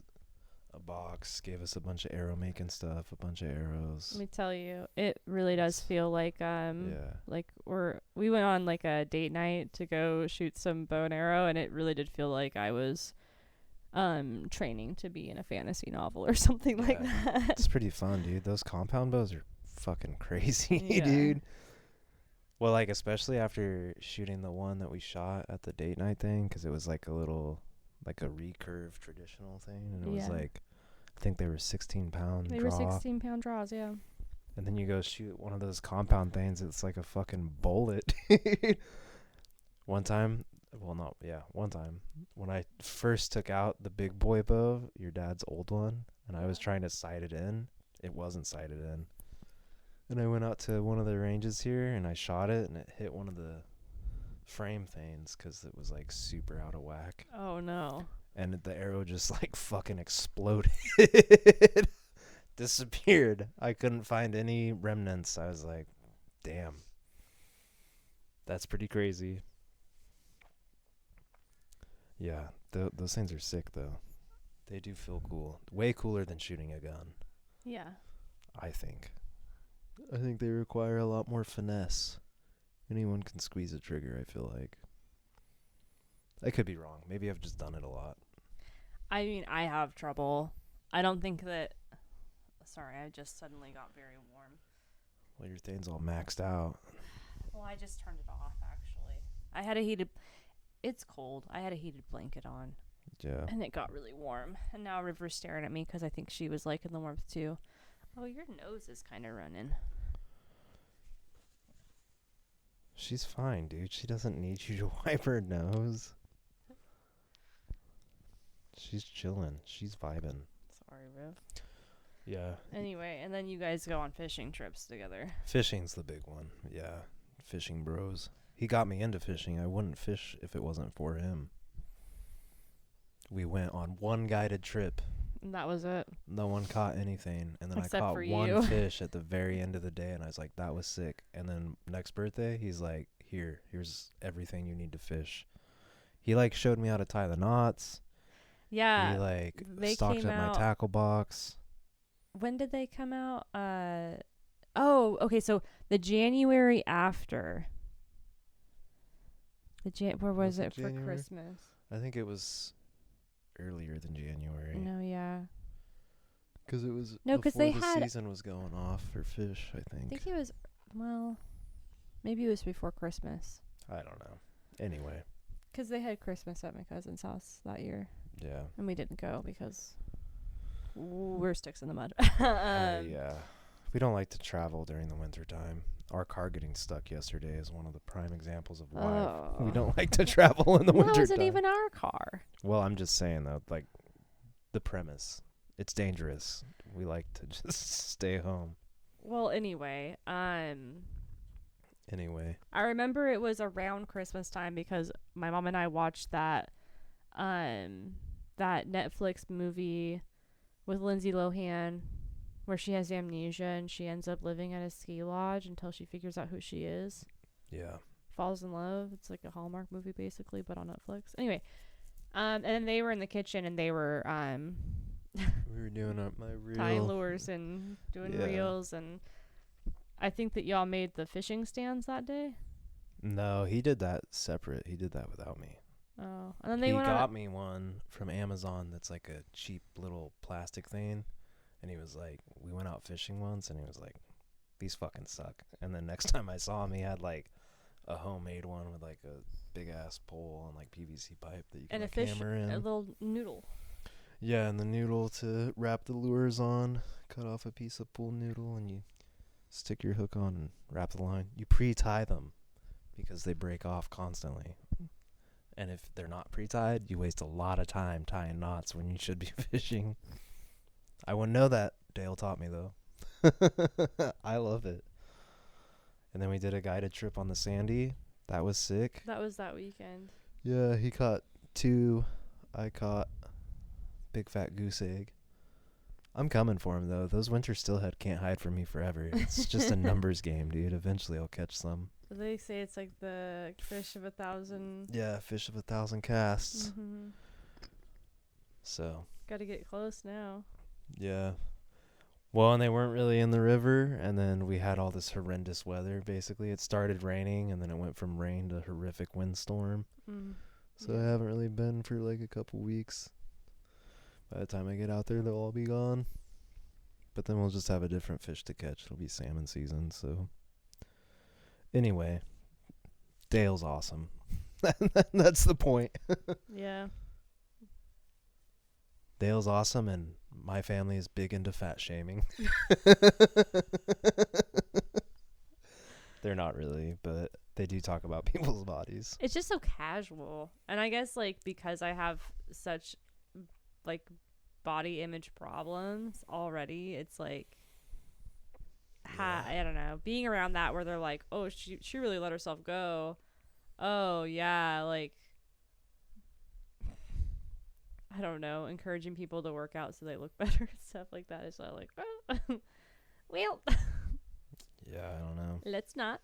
a box, gave us a bunch of arrow making stuff, a bunch of arrows. Let me tell you, it really does feel like Yeah. like we went on like a date night to go shoot some bow and arrow, and it really did feel like I was training to be in a fantasy novel or something like Yeah. that. It's pretty fun, dude. Those compound bows are fucking crazy, Yeah. dude. Well, like, especially after shooting the one that we shot at the date night thing, because it was like a little, like a recurve traditional thing. And it was Yeah. like, I think they were 16-pound They draw. were 16-pound draws, yeah. And then you go shoot one of those compound things. It's like a fucking bullet. One time when I first took out the big boy bow, your dad's old one, and I was trying to sight it in, it wasn't sighted in. And I went out to one of the ranges here and I shot it and it hit one of the frame things because it was like super out of whack. Oh no. And the arrow just like fucking exploded. Disappeared. I couldn't find any remnants. I was like, damn. That's pretty crazy. Yeah, those things are sick, though. They do feel cool. Way cooler than shooting a gun. Yeah. I think they require a lot more finesse. Anyone can squeeze a trigger, I feel like. I could be wrong. Maybe I've just done it a lot. I mean, I have trouble. I don't think that... Sorry, I just suddenly got very warm. Well, your thing's all maxed out. Well, I just turned it off, actually. I had a heated... It's cold. I had a heated blanket on. Yeah. And it got really warm. And now River's staring at me because I think she was liking the warmth, too. Oh, your nose is kind of running. She's fine, dude. She doesn't need you to wipe her nose. She's chilling. She's vibing. Sorry, Riv. Yeah. Anyway, and then you guys go on fishing trips together. Fishing's the big one. Yeah. Fishing bros. He got me into fishing. I wouldn't fish if it wasn't for him. We went on one guided trip. And that was it. No one caught anything. And then Except I for caught one you. fish at the very end of the day. And I was like, that was sick. And then next birthday, he's like, here's everything you need to fish. He like showed me how to tie the knots. Yeah. He like they stocked came up out- my tackle box. When did they come out? Oh, okay. So the January after. Where was it for January? Christmas? I think it was earlier than January. No, yeah. Because it was No, 'cause before they the had- season was going off for fish, I I think. think it was, well, maybe it was before Christmas. I don't know. Anyway, Because they had Christmas at my cousin's house that year. yeah. And we didn't go because we're sticks in the mud. Yeah. We don't like to travel during the winter time. Our car getting stuck yesterday is one of the prime examples of why we don't like to travel in the Well, winter that wasn't time. even our car. Well, I'm just saying, though, like, the premise. It's dangerous. We like to just stay home. Well, anyway, Anyway. I remember it was around Christmas time because my mom and I watched that Netflix movie with Lindsay Lohan where she has amnesia and she ends up living at a ski lodge until she figures out who she is. Yeah. Falls in love. It's like a Hallmark movie basically, but on Netflix. Anyway, and then they were in the kitchen and they were We were doing my reel. tying lures and doing Yeah. reels, and I think that y'all made the fishing stands that day. No, he did that separate. He did that without me. Oh, and then they He went got on. me one from Amazon that's like a cheap little plastic thing. And he was like, we went out fishing once, and he was like, these fucking suck. And then next time I saw him, he had like a homemade one with like a big ass pole and like PVC pipe that you can And a like, fish, hammer in. a little noodle. Yeah, and the noodle to wrap the lures on. Cut off a piece of pool noodle, and you stick your hook on and wrap the line. You pre-tie them because they break off constantly. And if they're not pre-tied, you waste a lot of time tying knots when you should be fishing. I wouldn't know that. Dale taught me, though. I love it. And then we did a guided trip on the Sandy. That was sick. That was that weekend. Yeah, he caught 2. I caught big fat goose egg. I'm coming for him, though. Those winter stillhead can't hide from me forever. It's just a numbers game, dude. Eventually I'll catch some. They say it's like the fish of 1,000. Yeah, fish of 1,000 casts. Mm-hmm. So, Got to get close now. yeah. Well, and they weren't really in the river, and then we had all this horrendous weather, basically. It started raining, and then it went from rain to horrific windstorm. Mm. So Yeah. I haven't really been for like a couple weeks. By the time I get out there, they'll all be gone. But then we'll just have a different fish to catch. It'll be salmon season, so. Anyway, Dale's awesome. That's the point. Yeah. Dale's awesome, and My family is big into fat shaming. They're not really, but they do talk about people's bodies. It's just so casual. And I guess, like, because I have such, like, body image problems already, it's like, I don't know, being around that where they're like, oh, she really let herself go. Oh, yeah, like, I don't know, encouraging people to work out so they look better and stuff like that. It's like, oh, well, Yeah, I don't know. let's not.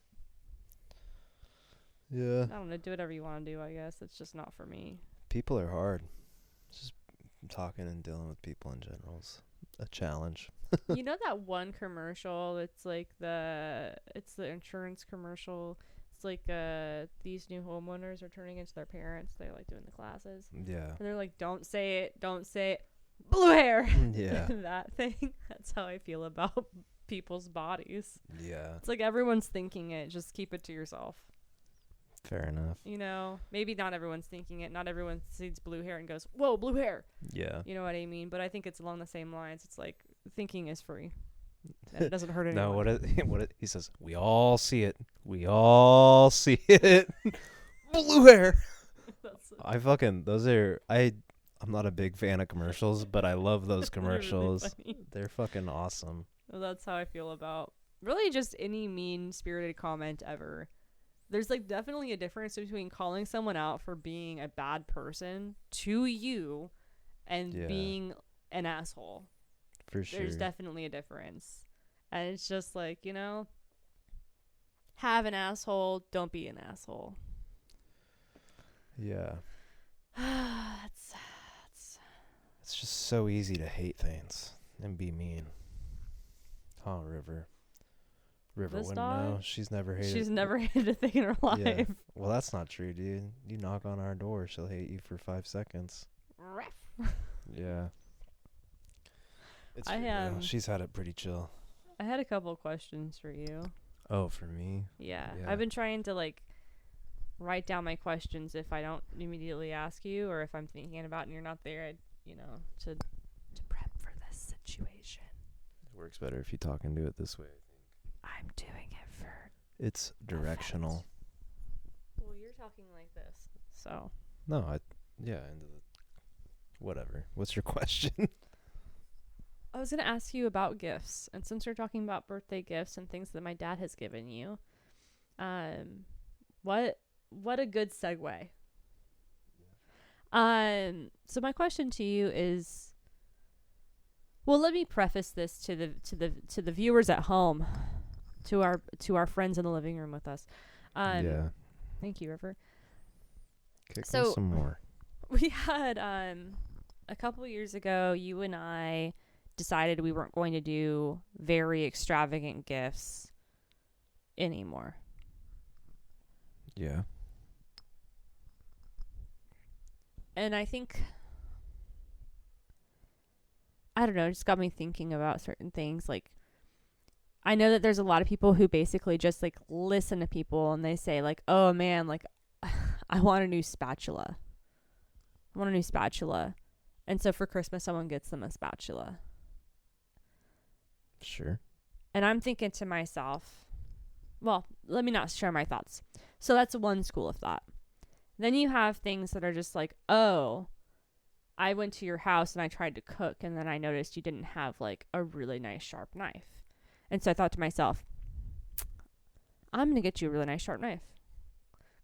Yeah. I don't know, do whatever you want to do, I guess. It's just not for me. People are hard. Just talking and dealing with people in general is a challenge. You know that one commercial? It's like it's the insurance commercial. It's like these new homeowners are turning into their parents. They're like doing the classes. Yeah. And they're like, don't say it, blue hair. Yeah. That thing. That's how I feel about people's bodies. Yeah. It's like everyone's thinking it. Just keep it to yourself. Fair enough. You know, maybe not everyone's thinking it. Not everyone sees blue hair and goes, whoa, blue hair. Yeah. You know what I mean? But I think it's along the same lines. It's like thinking is free. And it doesn't hurt anyone. No, he says, we all see it. We all see it. Blue hair. I'm not a big fan of commercials, but I love those commercials. They're fucking awesome. Well, that's how I feel about really just any mean-spirited comment ever. There's like definitely a difference between calling someone out for being a bad person to you and being an asshole. For sure. There's definitely a difference. And it's just like, you know, have an asshole, don't be an asshole. Yeah. It's just so easy to hate things and be mean. Huh, River? River This wouldn't dog? know. She's never hated. She's never hated a thing in her life. Yeah. Well, that's not true, dude. You knock on our door, she'll hate you for 5 seconds. Yeah. It's she's had it pretty chill. I had a couple questions for you. Oh, for me? Yeah. I've been trying to like write down my questions if I don't immediately ask you, or if I'm thinking about it and you're not there, to prep for this situation. It works better if you talk into it this way, I think. I'm doing it for it's directional. effect. Well, you're talking like this, so. No, into the whatever. What's your question? I was going to ask you about gifts. And since we're talking about birthday gifts and things that my dad has given you, what a good segue. So my question to you is, well, let me preface this to the viewers at home, to our friends in the living room with us. Thank you, River. Kick me some more. We had a couple years ago, you and I decided we weren't going to do very extravagant gifts anymore. Yeah. And I think, I don't know, it just got me thinking about certain things. Like, I know that there's a lot of people who basically just like listen to people and they say like, oh man, like I want a new spatula. And so for Christmas, someone gets them a spatula. Sure. And I'm thinking to myself, well, let me not share my thoughts. So that's one school of thought. Then you have things that are just like, oh, I went to your house and I tried to cook and then I noticed you didn't have like a really nice sharp knife. And so I thought to myself, I'm going to get you a really nice sharp knife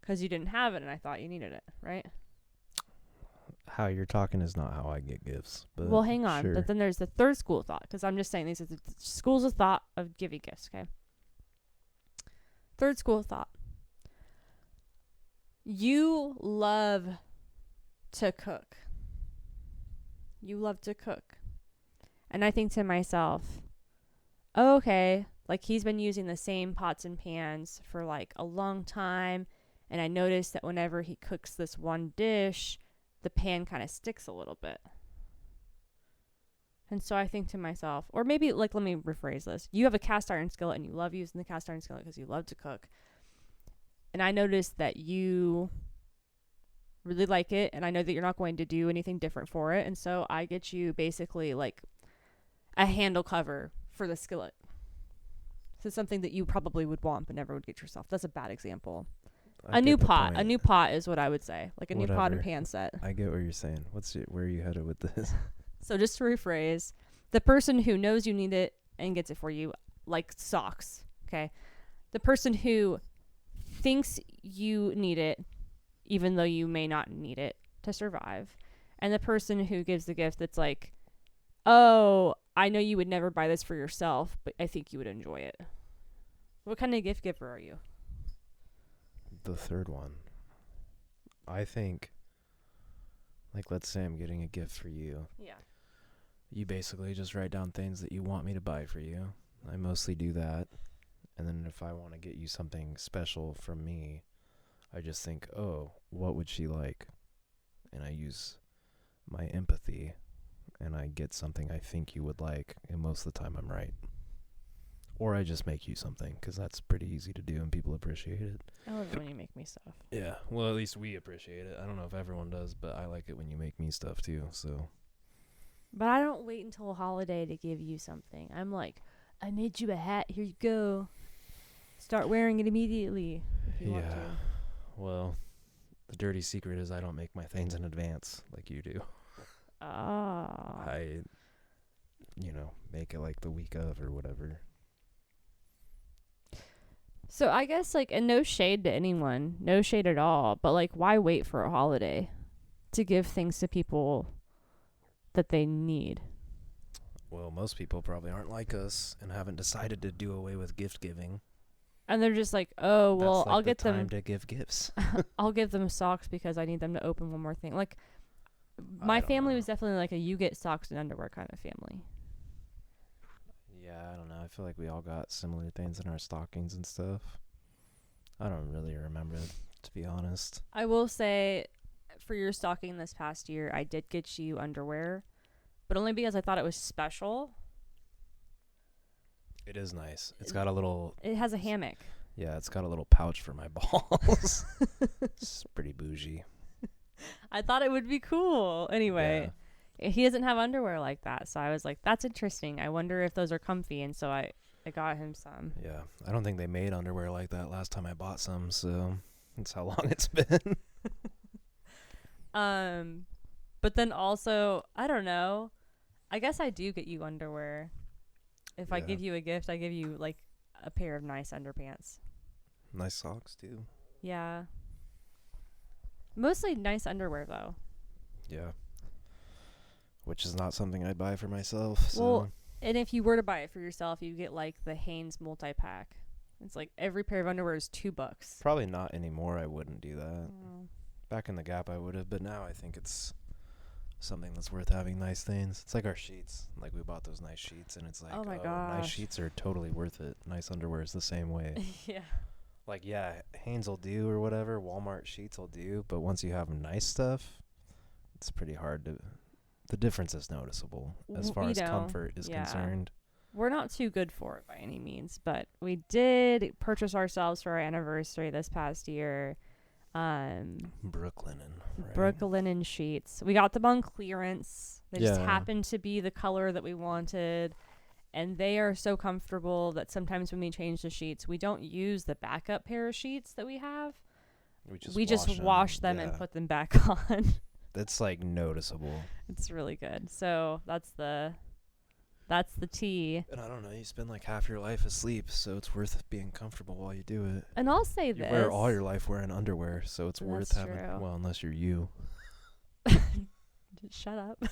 because you didn't have it and I thought you needed it, right? How you're talking is not how I get gifts. But well, hang on. Sure. But then there's the third school of thought, because I'm just saying these are the schools of thought of giving gifts, okay? Third school of thought. You love to cook. And I think to myself, oh, okay, like he's been using the same pots and pans for like a long time. And I noticed that whenever he cooks this one dish, the pan kind of sticks a little bit. And so I think to myself, or maybe like, let me rephrase this. You have a cast iron skillet and you love using the cast iron skillet because you love to cook. And I noticed that you really like it. And I know that you're not going to do anything different for it. And so I get you basically like a handle cover for the skillet. So something that you probably would want but never would get yourself. That's a bad example. A new pot. A new pot is what I would say. Like a new pot and pan set. I get what you're saying. Where are you headed with this? So just to rephrase, the person who knows you need it and gets it for you, like socks, okay? The person who thinks you need it, even though you may not need it to survive. And the person who gives the gift that's like, oh, I know you would never buy this for yourself, but I think you would enjoy it. What kind of gift giver are you? The third one. I think, like, let's say I'm getting a gift for you. Yeah. You basically just write down things that you want me to buy for you. I mostly do that. And then if I want to get you something special from me, I just think, oh, what would she like? And I use my empathy, and I get something I think you would like, and most of the time I'm right. Or I just make you something, because that's pretty easy to do, and people appreciate it. I love it when you make me stuff. Yeah, well, at least we appreciate it. I don't know if everyone does, but I like it when you make me stuff, too, so. But I don't wait until a holiday to give you something. I'm like, I made you a hat. Here you go. Start wearing it immediately if you want to. Well, the dirty secret is I don't make my things in advance like you do. I, make it like the week of or whatever. So I guess, like, and no shade to anyone. No shade at all. But, like, why wait for a holiday to give things to people that they need? Well, most people probably aren't like us and haven't decided to do away with gift giving. And they're just like, oh, well, That's like I'll get the time them to give gifts. I'll give them socks because I need them to open one more thing. Like, my family was definitely like a you get socks and underwear kind of family. Yeah, I don't know. I feel like we all got similar things in our stockings and stuff. I don't really remember, to be honest. I will say, for your stocking this past year, I did get you underwear, but only because I thought it was special. It is nice. It's got a little... It has a hammock. Yeah, it's got a little pouch for my balls. It's pretty bougie. I thought it would be cool. Anyway, he doesn't have underwear like that, so I was like, that's interesting. I wonder if those are comfy, and so I got him some. Yeah, I don't think they made underwear like that last time I bought some, so that's how long it's been. But then also, I don't know. I guess I do get you underwear. If I give you a gift, I give you, like, a pair of nice underpants. Nice socks, too. Yeah. Mostly nice underwear, though. Yeah. Which is not something I'd buy for myself. So. Well, and if you were to buy it for yourself, you get, like, the Hanes multi-pack. It's like every pair of underwear is $2. Probably not anymore. I wouldn't do that. Back in the Gap, I would have. But now I think it's something that's worth having. Nice things. It's like our sheets. Like, we bought those nice sheets, and it's like, oh my gosh, nice sheets are totally worth it. Nice underwear is the same way. Yeah. Like, yeah, Hanes will do or whatever. Walmart sheets will do. But once you have nice stuff, it's pretty hard to... The difference is noticeable as far as comfort is concerned. We're not too good for it by any means, but we did purchase ourselves for our anniversary this past year. Brooklinen, right? Brooklinen sheets. We got them on clearance. They just happened to be the color that we wanted, and they are so comfortable that sometimes when we change the sheets, we don't use the backup pair of sheets that we have. We just wash them and put them back on. That's like noticeable. It's really good. So that's the tea. And I don't know, you spend like half your life asleep, so it's worth being comfortable while you do it. And I'll say this. You wear all your life wearing underwear, so it's worth having. True. Well, unless you're you. Shut up.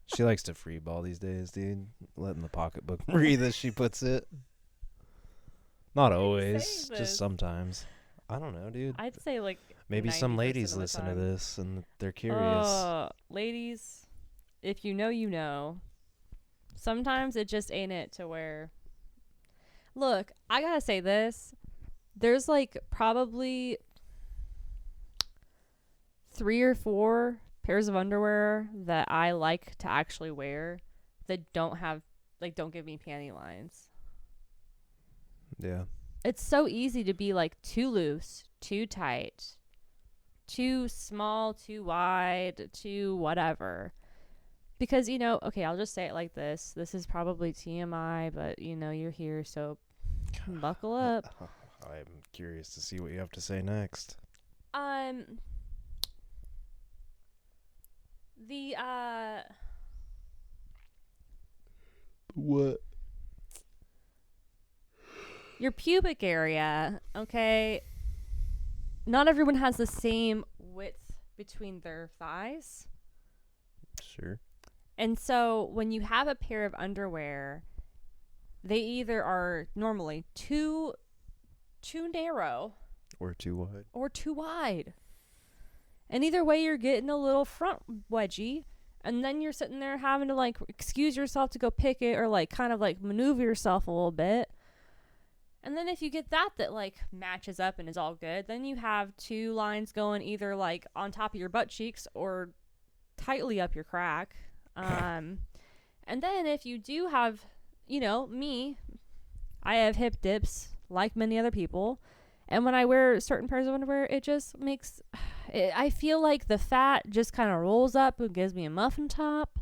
She likes to free ball these days, dude. Letting the pocketbook breathe, as she puts it. Not always, just sometimes. I don't know, dude. I'd say like maybe some ladies listen to this and they're curious. Ladies, if you know, you know. Sometimes it just ain't it to where... Look, I gotta say this. There's like probably 3 or 4 pairs of underwear that I like to actually wear that don't give me panty lines. Yeah. It's so easy to be like too loose, too tight, too small, too wide, too whatever. Because, okay, I'll just say it like this. This is probably TMI, but, you're here, so buckle up. I'm curious to see what you have to say next. The, What? your pubic area, okay? Not everyone has the same width between their thighs. Sure. And so when you have a pair of underwear, they either are normally too narrow Or too wide. or too wide. And either way, you're getting a little front wedgie, and then you're sitting there having to like excuse yourself to go pick it, or like kind of like maneuver yourself a little bit. And then if you get that like matches up and is all good, then you have two lines going either like on top of your butt cheeks or tightly up your crack. And then if you do have, me, I have hip dips like many other people. And when I wear certain pairs of underwear, it just makes, I feel like the fat just kind of rolls up and gives me a muffin top.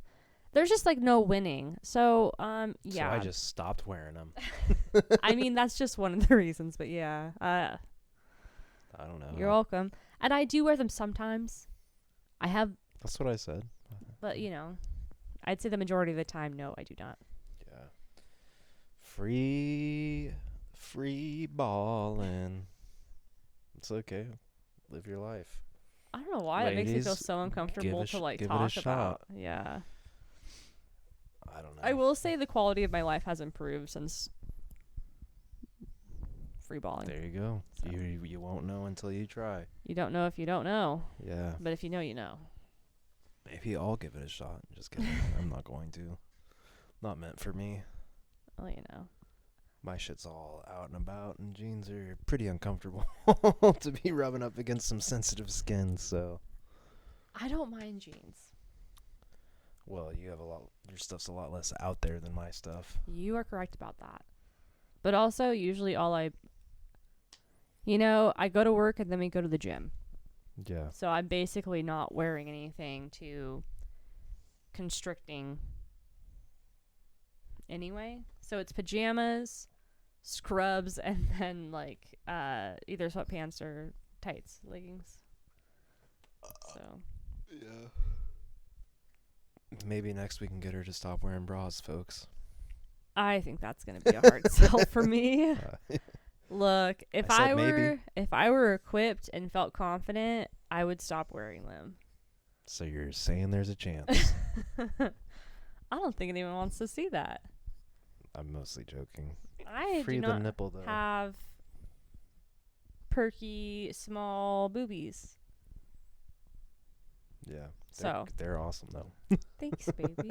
There's just like no winning. So, yeah. So I just stopped wearing them. I mean, that's just one of the reasons, but yeah. I don't know. You're welcome. And I do wear them sometimes. That's what I said. But, I'd say the majority of the time, no, I do not. Yeah. Free balling. It's okay. Live your life. I don't know why that makes me feel Ladies, so uncomfortable to like give it talk a about. shot. Yeah. I don't know. I will say the quality of my life has improved since free balling. There you go. So. You won't know until you try. You don't know if you don't know. Yeah. But if you know, you know. Maybe I'll give it a shot. Just kidding. I'm not going to. Not meant for me. Well, My shit's all out and about, and jeans are pretty uncomfortable to be rubbing up against some sensitive skin, so. I don't mind jeans. Well, your stuff's a lot less out there than my stuff. You are correct about that. But also, usually I go to work and then we go to the gym. Yeah. So I'm basically not wearing anything too constricting anyway. So it's pajamas, scrubs, and then like either sweatpants or tights, leggings. So yeah. Maybe next we can get her to stop wearing bras, folks. I think that's gonna be a hard sell for me. Look, if I were equipped and felt confident, I would stop wearing them. So you're saying there's a chance? I don't think anyone wants to see that. I'm mostly joking. I Free do the not nipple, though. have perky small boobies. Yeah. So they're awesome, though. thanks, baby.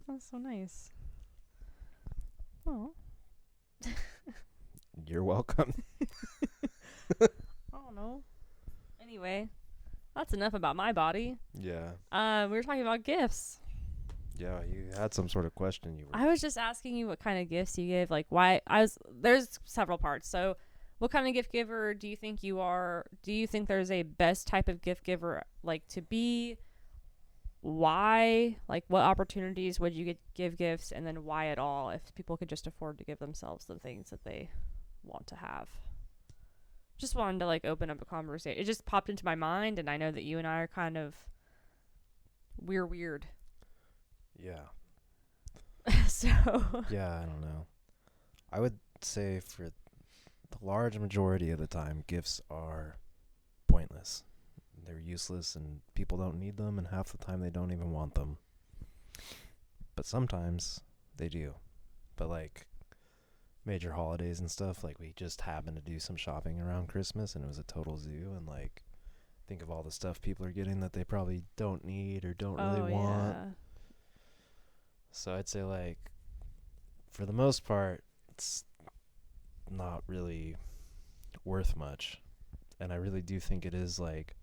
That's so nice. Oh. You're welcome. I don't know. Anyway, that's enough about my body. Yeah. We were talking about gifts. Yeah, you had some sort of question. I was just asking you what kind of gifts you give. Like, there's several parts. So, what kind of gift giver do you think you are? Do you think there's a best type of gift giver, like, to be? Why? Like, what opportunities would you give gifts? And then why at all if people could just afford to give themselves the things that they want to have? Just wanted to, like, open up a conversation. It just popped into my mind, and I know that you and I are kind of... We're weird. Yeah. So... Yeah, I don't know. I would say for the large majority of the time, gifts are pointless. They're useless, and people don't need them, and half the time they don't even want them. But sometimes they do. But, like, major holidays and stuff, like, we just happened to do some shopping around Christmas, and it was a total zoo, and, like, think of all the stuff people are getting that they probably don't need or don't really want. Yeah. So I'd say, like, for the most part, it's not really worth much. And I really do think it is, like,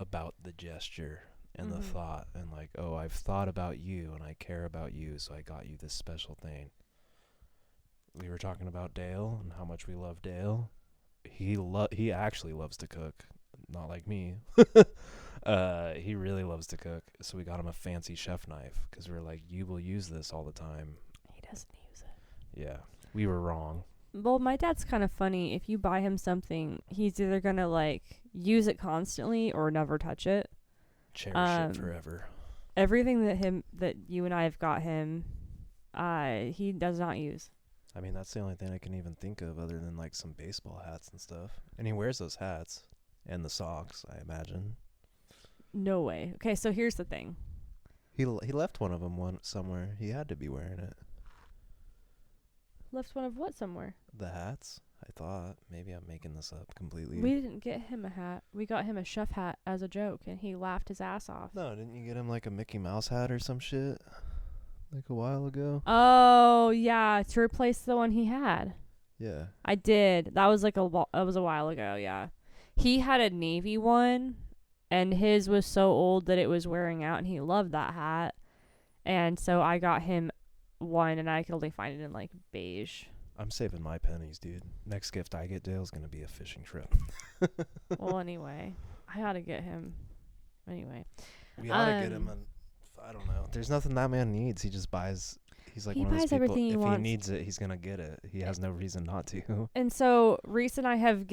about the gesture and the thought. And, like, oh, I've thought about you and I care about you, so I got you this special thing. We were talking about Dale and how much we love Dale. He actually loves to cook. not like me. He really loves to cook, so we got him a fancy chef knife because we were like, you will use this all the time. He doesn't use it. Yeah, we were wrong. Well, my dad's kind of funny. If you buy him something, he's either gonna like use it constantly or never touch it. Cherish it forever. Everything that you and I have got him, he does not use. I mean, that's the only thing I can even think of other than like some baseball hats and stuff. And he wears those hats and the socks, I imagine. No way. Okay, so here's the thing. He left one of them somewhere. He had to be wearing it. Left one of what somewhere? The hats, I thought. Maybe I'm making this up completely. We didn't get him a hat. We got him a chef hat as a joke, and he laughed his ass off. No, didn't you get him like a Mickey Mouse hat or some shit? Like a while ago? Oh, yeah, to replace the one he had. Yeah. I did. That was like a while ago, yeah. He had a navy one, and his was so old that it was wearing out, and he loved that hat. And so I got him one, and I could only find it in like beige. I'm saving my pennies, dude. Next gift I get Dale's gonna be a fishing trip. Well, anyway, I ought to get him. Anyway, we ought to get him I don't know. There's nothing that man needs. He just buys. He's like he one of those buys people. everything he If wants. he needs it, he's gonna get it. He has no reason not to. And so Reese and I have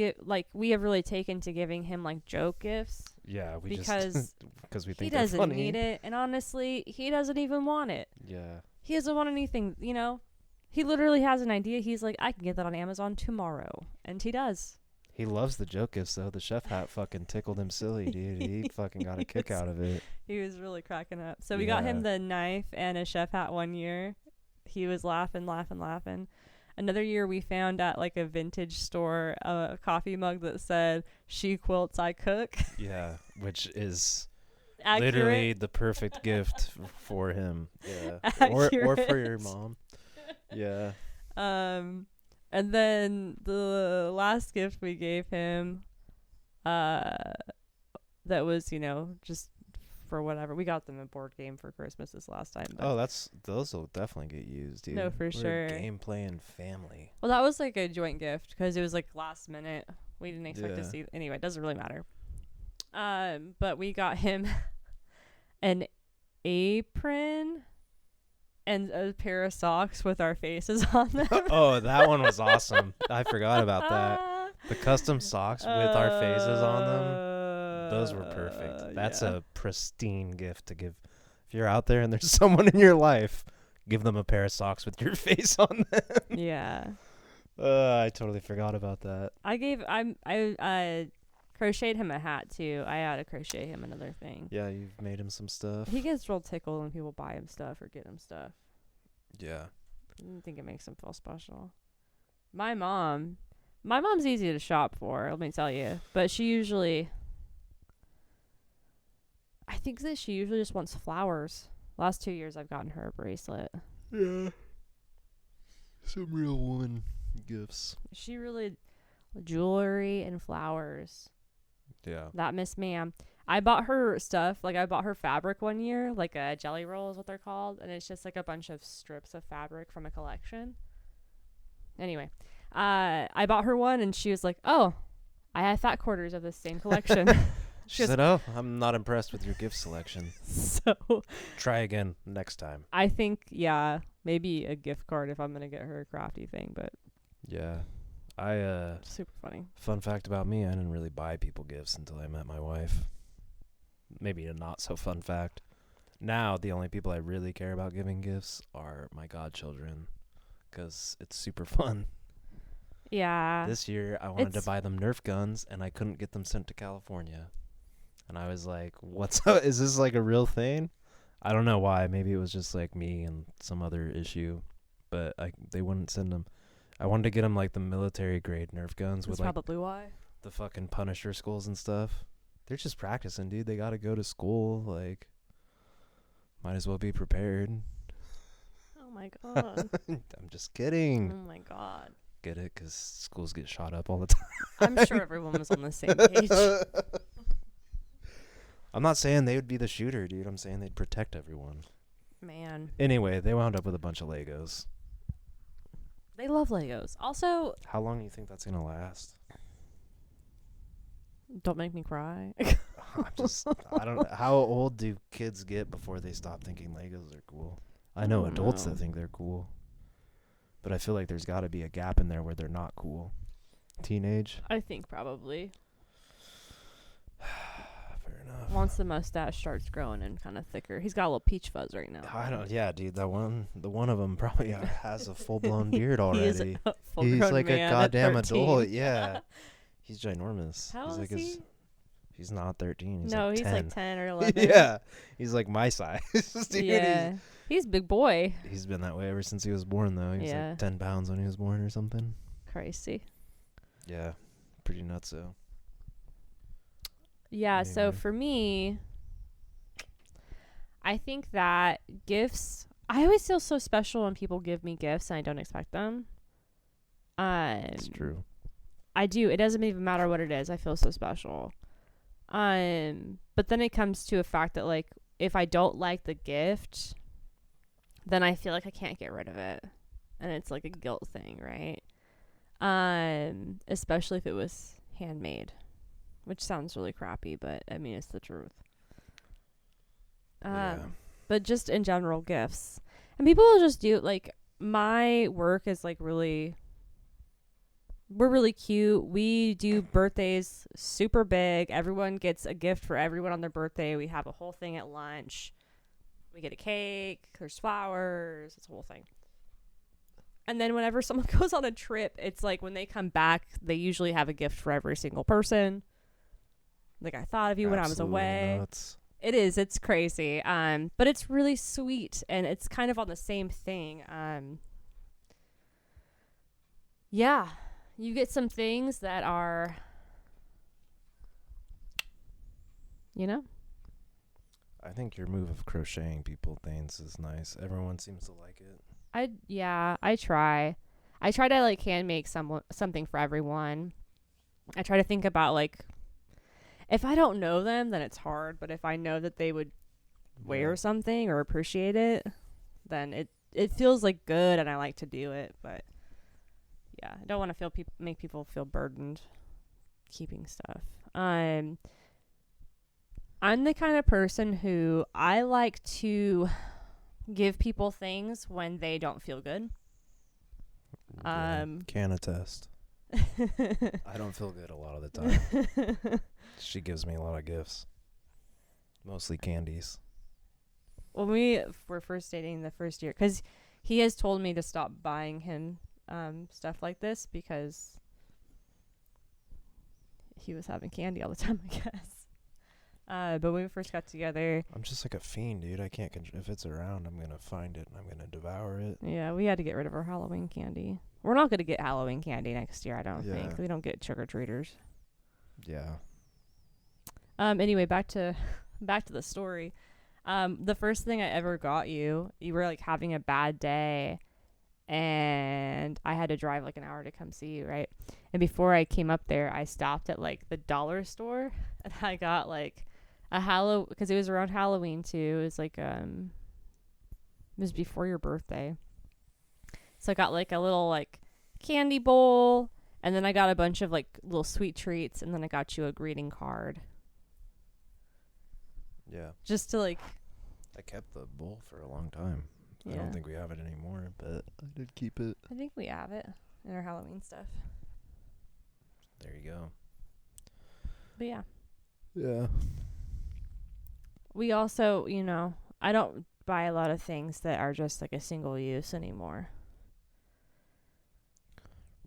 we have really taken to giving him like joke gifts. Yeah, we because just because we think he doesn't they're funny. need it, and honestly, he doesn't even want it. Yeah. He doesn't want anything, you know. He literally has an idea. He's like, I can get that on Amazon tomorrow, and he does. He loves the joke gifts though. The chef hat fucking tickled him silly, dude. He fucking got a kick out of it. He was really cracking up. So we got him the knife and a chef hat one year. He was laughing. Another year we found at like a vintage store a coffee mug that said, "She quilts, I cook." Yeah, which is Accurate. literally the perfect gift for him. Yeah. Or for your mom. Yeah. And then the last gift we gave him, that was, you know, just for whatever. We got them a board game for Christmas this last time. Oh, those will definitely get used, dude. No, for We're sure. A game playing family. Well, that was like a joint gift because it was like last minute. We didn't expect to Yeah. see. Anyway, it doesn't really matter. But we got him an apron and a pair of socks with our faces on them. Oh, that one was awesome. I forgot about that. The custom socks with our faces on them. Those were perfect. That's a pristine gift to give. If you're out there and there's someone in your life, give them a pair of socks with your face on them. Yeah. I totally forgot about that. I crocheted him a hat too. I had to crochet him another thing. Yeah, you've made him some stuff. He gets real tickled when people buy him stuff or get him stuff. Yeah. I think it makes him feel special. My mom's easy to shop for, let me tell you. But I think that she usually just wants flowers. Last 2 years I've gotten her a bracelet. Yeah. Some real woman gifts. She really, jewelry and flowers. Yeah. That Miss Ma'am. I bought her stuff. Like, I bought her fabric one year. Like, a jelly roll is what they're called. And it's just, like, a bunch of strips of fabric from a collection. Anyway. I bought her one, and she was like, oh, I have fat quarters of this same collection. She said, oh, I'm not impressed with your gift selection. So. Try again next time. I think, yeah, maybe a gift card if I'm going to get her a crafty thing. But. Yeah. Super funny. Fun fact about me, I didn't really buy people gifts until I met my wife. Maybe a not so fun fact. Now, the only people I really care about giving gifts are my godchildren, because it's super fun. Yeah. This year, I wanted to buy them Nerf guns, and I couldn't get them sent to California. And I was like, what's up? Is this like a real thing? I don't know why. Maybe it was just like me and some other issue, but they wouldn't send them. I wanted to get them like the military grade Nerf guns with like probably why. The fucking Punisher schools and stuff. They're just practicing, dude. They got to go to school. Like, might as well be prepared. Oh my god. I'm just kidding. Oh my god. Get it? Because schools get shot up all the time. I'm sure everyone was on the same page. I'm not saying they would be the shooter, dude. I'm saying they'd protect everyone. Man. Anyway, they wound up with a bunch of Legos. They love Legos. Also, how long do you think that's going to last? Don't make me cry. I don't know. How old do kids get before they stop thinking Legos are cool? I know adults that think they're cool. But I feel like there's got to be a gap in there where they're not cool. Teenage? I think probably. Fair enough. Once the mustache starts growing and kind of thicker. He's got a little peach fuzz right now. Yeah, dude, the one of them probably has a full-blown beard already. He is a He's full-grown like a man goddamn at 13. adult, yeah. He's ginormous. How old like is he? He's not 13. He's no, like he's 10. like 10 or 11. Yeah. He's like my size. Dude, yeah. He's a big boy. He's been that way ever since he was born, though. He was like 10 pounds when he was born or something. Crazy. Yeah. Pretty nuts, though. Yeah, Anyway. so for me, I think that gifts, I always feel so special when people give me gifts and I don't expect them. It's true. I do. It doesn't even matter what it is. I feel so special. But then it comes to a fact that, like, if I don't like the gift, then I feel like I can't get rid of it. And it's like a guilt thing, right? Especially if it was handmade, which sounds really crappy, but I mean, it's the truth. But just in general, gifts. And people will just do, like, my work is like we're really cute. We do birthdays super big. Everyone gets a gift for everyone on their birthday. We have a whole thing at lunch. We get a cake. There's flowers. It's a whole thing. And then whenever someone goes on a trip, it's like when they come back, they usually have a gift for every single person. Like, I thought of you when I was away. Nuts. It is. It's crazy. But it's really sweet, and it's kind of on the same thing. Yeah. You get some things that are, you know? I think your move of crocheting people things is nice. Everyone seems to like it. I try. I try to, like, hand make something for everyone. I try to think about, like, if I don't know them, then it's hard. But if I know that they would wear something or appreciate it, then it feels like good, and I like to do it. But yeah, I don't want to make people feel burdened keeping stuff. I'm the kind of person who I like to give people things when they don't feel good. Can attest. I don't feel good a lot of the time. She gives me a lot of gifts. Mostly candies. When we were first dating the first year, because he has told me to stop buying him stuff like this because he was having candy all the time, I guess. But when we first got together, I'm just like a fiend, dude. I can't if it's around, I'm gonna find it and I'm gonna devour it. Yeah, we had to get rid of our Halloween candy. We're not gonna get Halloween candy next year, I don't think. We don't get trick-or-treaters. Yeah. Anyway, back to the story. The first thing I ever got you were, like, having a bad day, and I had to drive like an hour to come see you, right? And before I came up there, I stopped at, like, the dollar store, and I got, like, a because it was around Halloween too. It was like it was before your birthday, so I got, like, a little, like, candy bowl, and then I got a bunch of, like, little sweet treats, and then I got you a greeting card. Yeah. Just to, like, I kept the bowl for a long time. Yeah. I don't think we have it anymore, but I did keep it. I think we have it in our Halloween stuff. There you go. But yeah. Yeah. We also, you know, I don't buy a lot of things that are just, like, a single use anymore.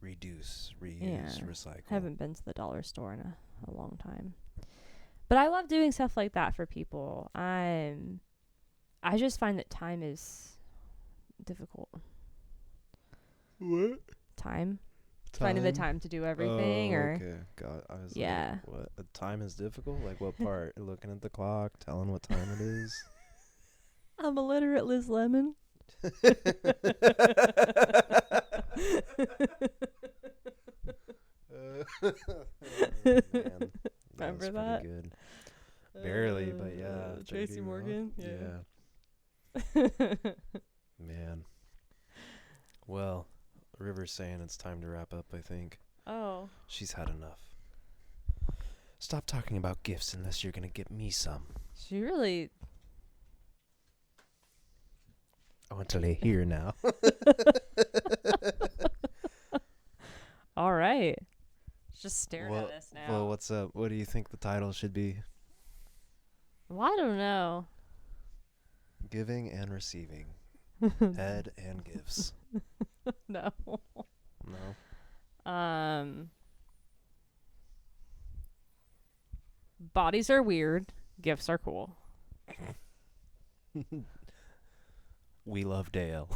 Reduce, reuse, recycle. Haven't been to the dollar store in a long time. But I love doing stuff like that for people. I just find that time is difficult. What? Time? Finding the time to do everything. Okay. God, I was yeah. like, what? Time is difficult? Like, what part? Looking at the clock, telling what time it is? I'm illiterate, Liz Lemon. Man, remember that? that? Good. Barely, but yeah. Tracy Morgan. Yeah. Man. Well, River's saying it's time to wrap up, I think. Oh. She's had enough. Stop talking about gifts unless you're going to get me some. She really... I want to lay here now. All right. Just staring at us now. Well, what's up? What do you think the title should be? Well, I don't know. Giving and receiving. Head and gifts. No. No? Bodies are weird. Gifts are cool. We love Dale.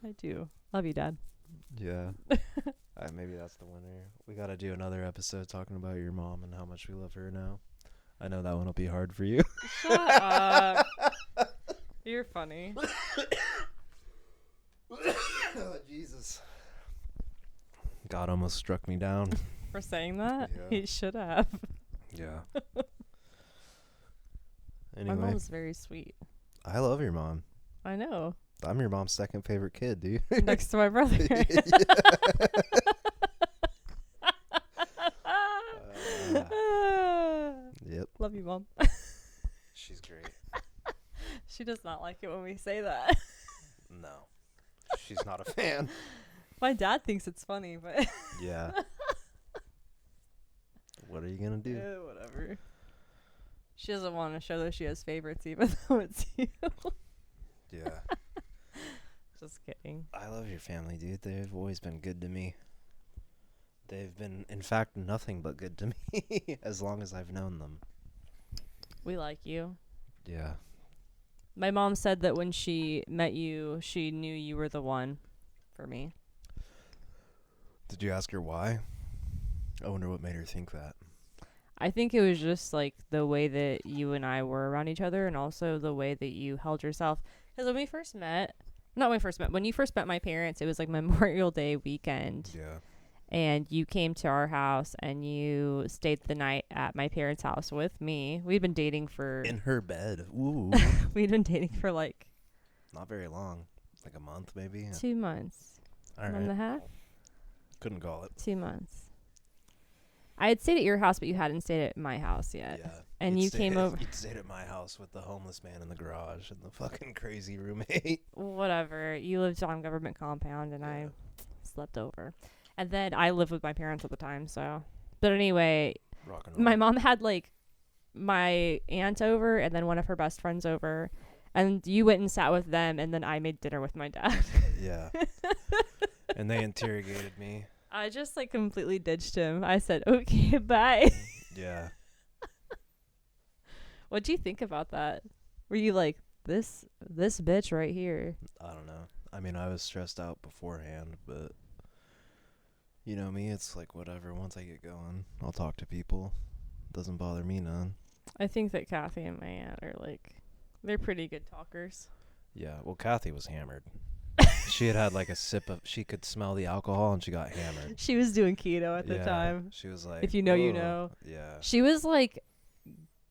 I do. Love you, Dad. Yeah. Maybe that's the winner. We got to do another episode talking about your mom and how much we love her now. I know that one will be hard for you. Shut up. You're funny. Oh, Jesus. God almost struck me down. For saying that? Yeah. He should have. Yeah. My Anyway, mom's very sweet. I love your mom. I know. I'm your mom's second favorite kid, dude. Next to my brother. Yep. Love you, Mom. She's great. She does not like it when we say that. No. She's not a fan. My dad thinks it's funny, but... Yeah. What are you going to do? Whatever. She doesn't want to show that she has favorites, even though it's you. Yeah. Just kidding. I love your family, dude. They've always been good to me. They've been, in fact, nothing but good to me as long as I've known them. We like you. Yeah. My mom said that when she met you, she knew you were the one for me. Did you ask her why? I wonder what made her think that. I think it was just like the way that you and I were around each other, and also the way that you held yourself. Because when you first met my parents, it was like Memorial Day weekend. Yeah. And you came to our house and you stayed the night at my parents' house with me. We'd been dating for... In her bed. Ooh. We'd been dating for like... Not very long. Like a month, maybe? 2 months. All Month and a right. half? Couldn't call it. 2 months. I had stayed at your house, but you hadn't stayed at my house yet. Yeah. And you came over... You stayed at my house with the homeless man in the garage and the fucking crazy roommate. Whatever. You lived on government compound and I slept over. And then I lived with my parents at the time, so... But anyway, Rock and roll. my mom had, like, my aunt over and then one of her best friends over. And you went and sat with them, and then I made dinner with my dad. Yeah. And they interrogated me. I just, like, completely ditched him. I said, okay, bye. Yeah. What'd you think about that? Were you like, this bitch right here? I don't know. I mean, I was stressed out beforehand, but... You know me, it's like whatever. Once I get going, I'll talk to people. Doesn't bother me none. I think that Kathy and my aunt are, like... They're pretty good talkers. Yeah, well, Kathy was hammered. She had like a sip of... She could smell the alcohol, and she got hammered. She was doing keto at the Yeah, time. she was like... If you know, you "Whoa." know. Yeah. She was, like,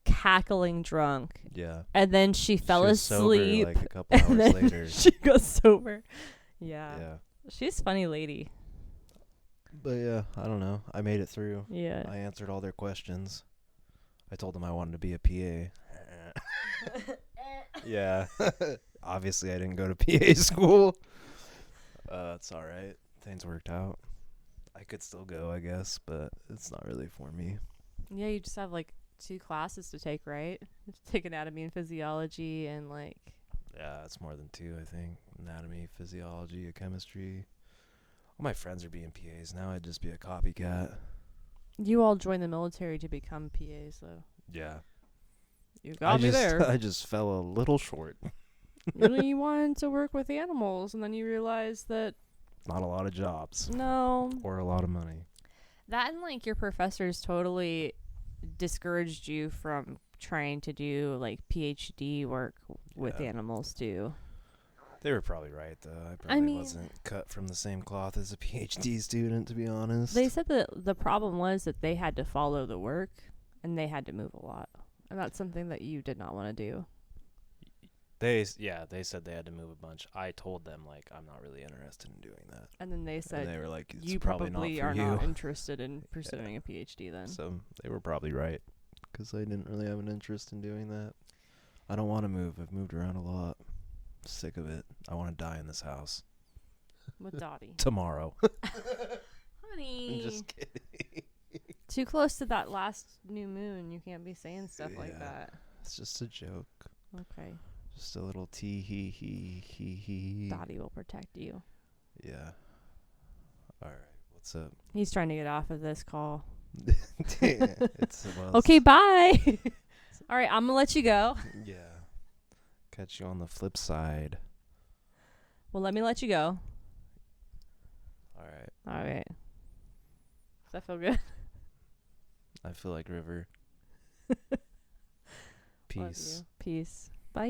cackling drunk. Yeah. And then she fell She was asleep. sober, like, a couple and hours then later. she got sober. Yeah. Yeah. She's a funny lady. But yeah, I don't know. I made it through. Yeah. I answered all their questions. I told them I wanted to be a PA. Yeah. Obviously, I didn't go to PA school. It's all right. Things worked out. I could still go, I guess, but it's not really for me. Yeah, you just have, like, 2 classes to take, right? You have to take anatomy and physiology and, like... Yeah, it's more than 2, I think. Anatomy, physiology, chemistry. All my friends are being PAs now. I'd just be a copycat. You all joined the military to become PAs, though. Yeah. You got me there. I just fell a little short. You wanted to work with animals, and then you realized that... Not a lot of jobs. No. Or a lot of money. That and, like, your professors totally discouraged you from trying to do, like, PhD work with animals, too. They were probably right, though. I probably wasn't cut from the same cloth as a PhD student, to be honest. They said that the problem was that they had to follow the work, and they had to move a lot. And that's something that you did not want to do. They said they had to move a bunch. I told them, like, I'm not really interested in doing that. And then they said, and they were like, it's you probably probably not for are you. not interested in pursuing a PhD then. So they were probably right, because I didn't really have an interest in doing that. I don't want to move. I've moved around a lot. I'm sick of it. I want to die in this house. With Dottie. Tomorrow. Honey. I'm just kidding. Too close to that last new moon. You can't be saying stuff like that. It's just a joke. Okay. Just a little tee-hee-hee-hee-hee. Dottie will protect you. Yeah. All right. What's up? He's trying to get off of this call. Well, okay, bye. All right, I'm going to let you go. Yeah. Catch you on the flip side. Well, let me let you go. All right. All right. Does that feel good? I feel like River. Peace. Peace. Bye.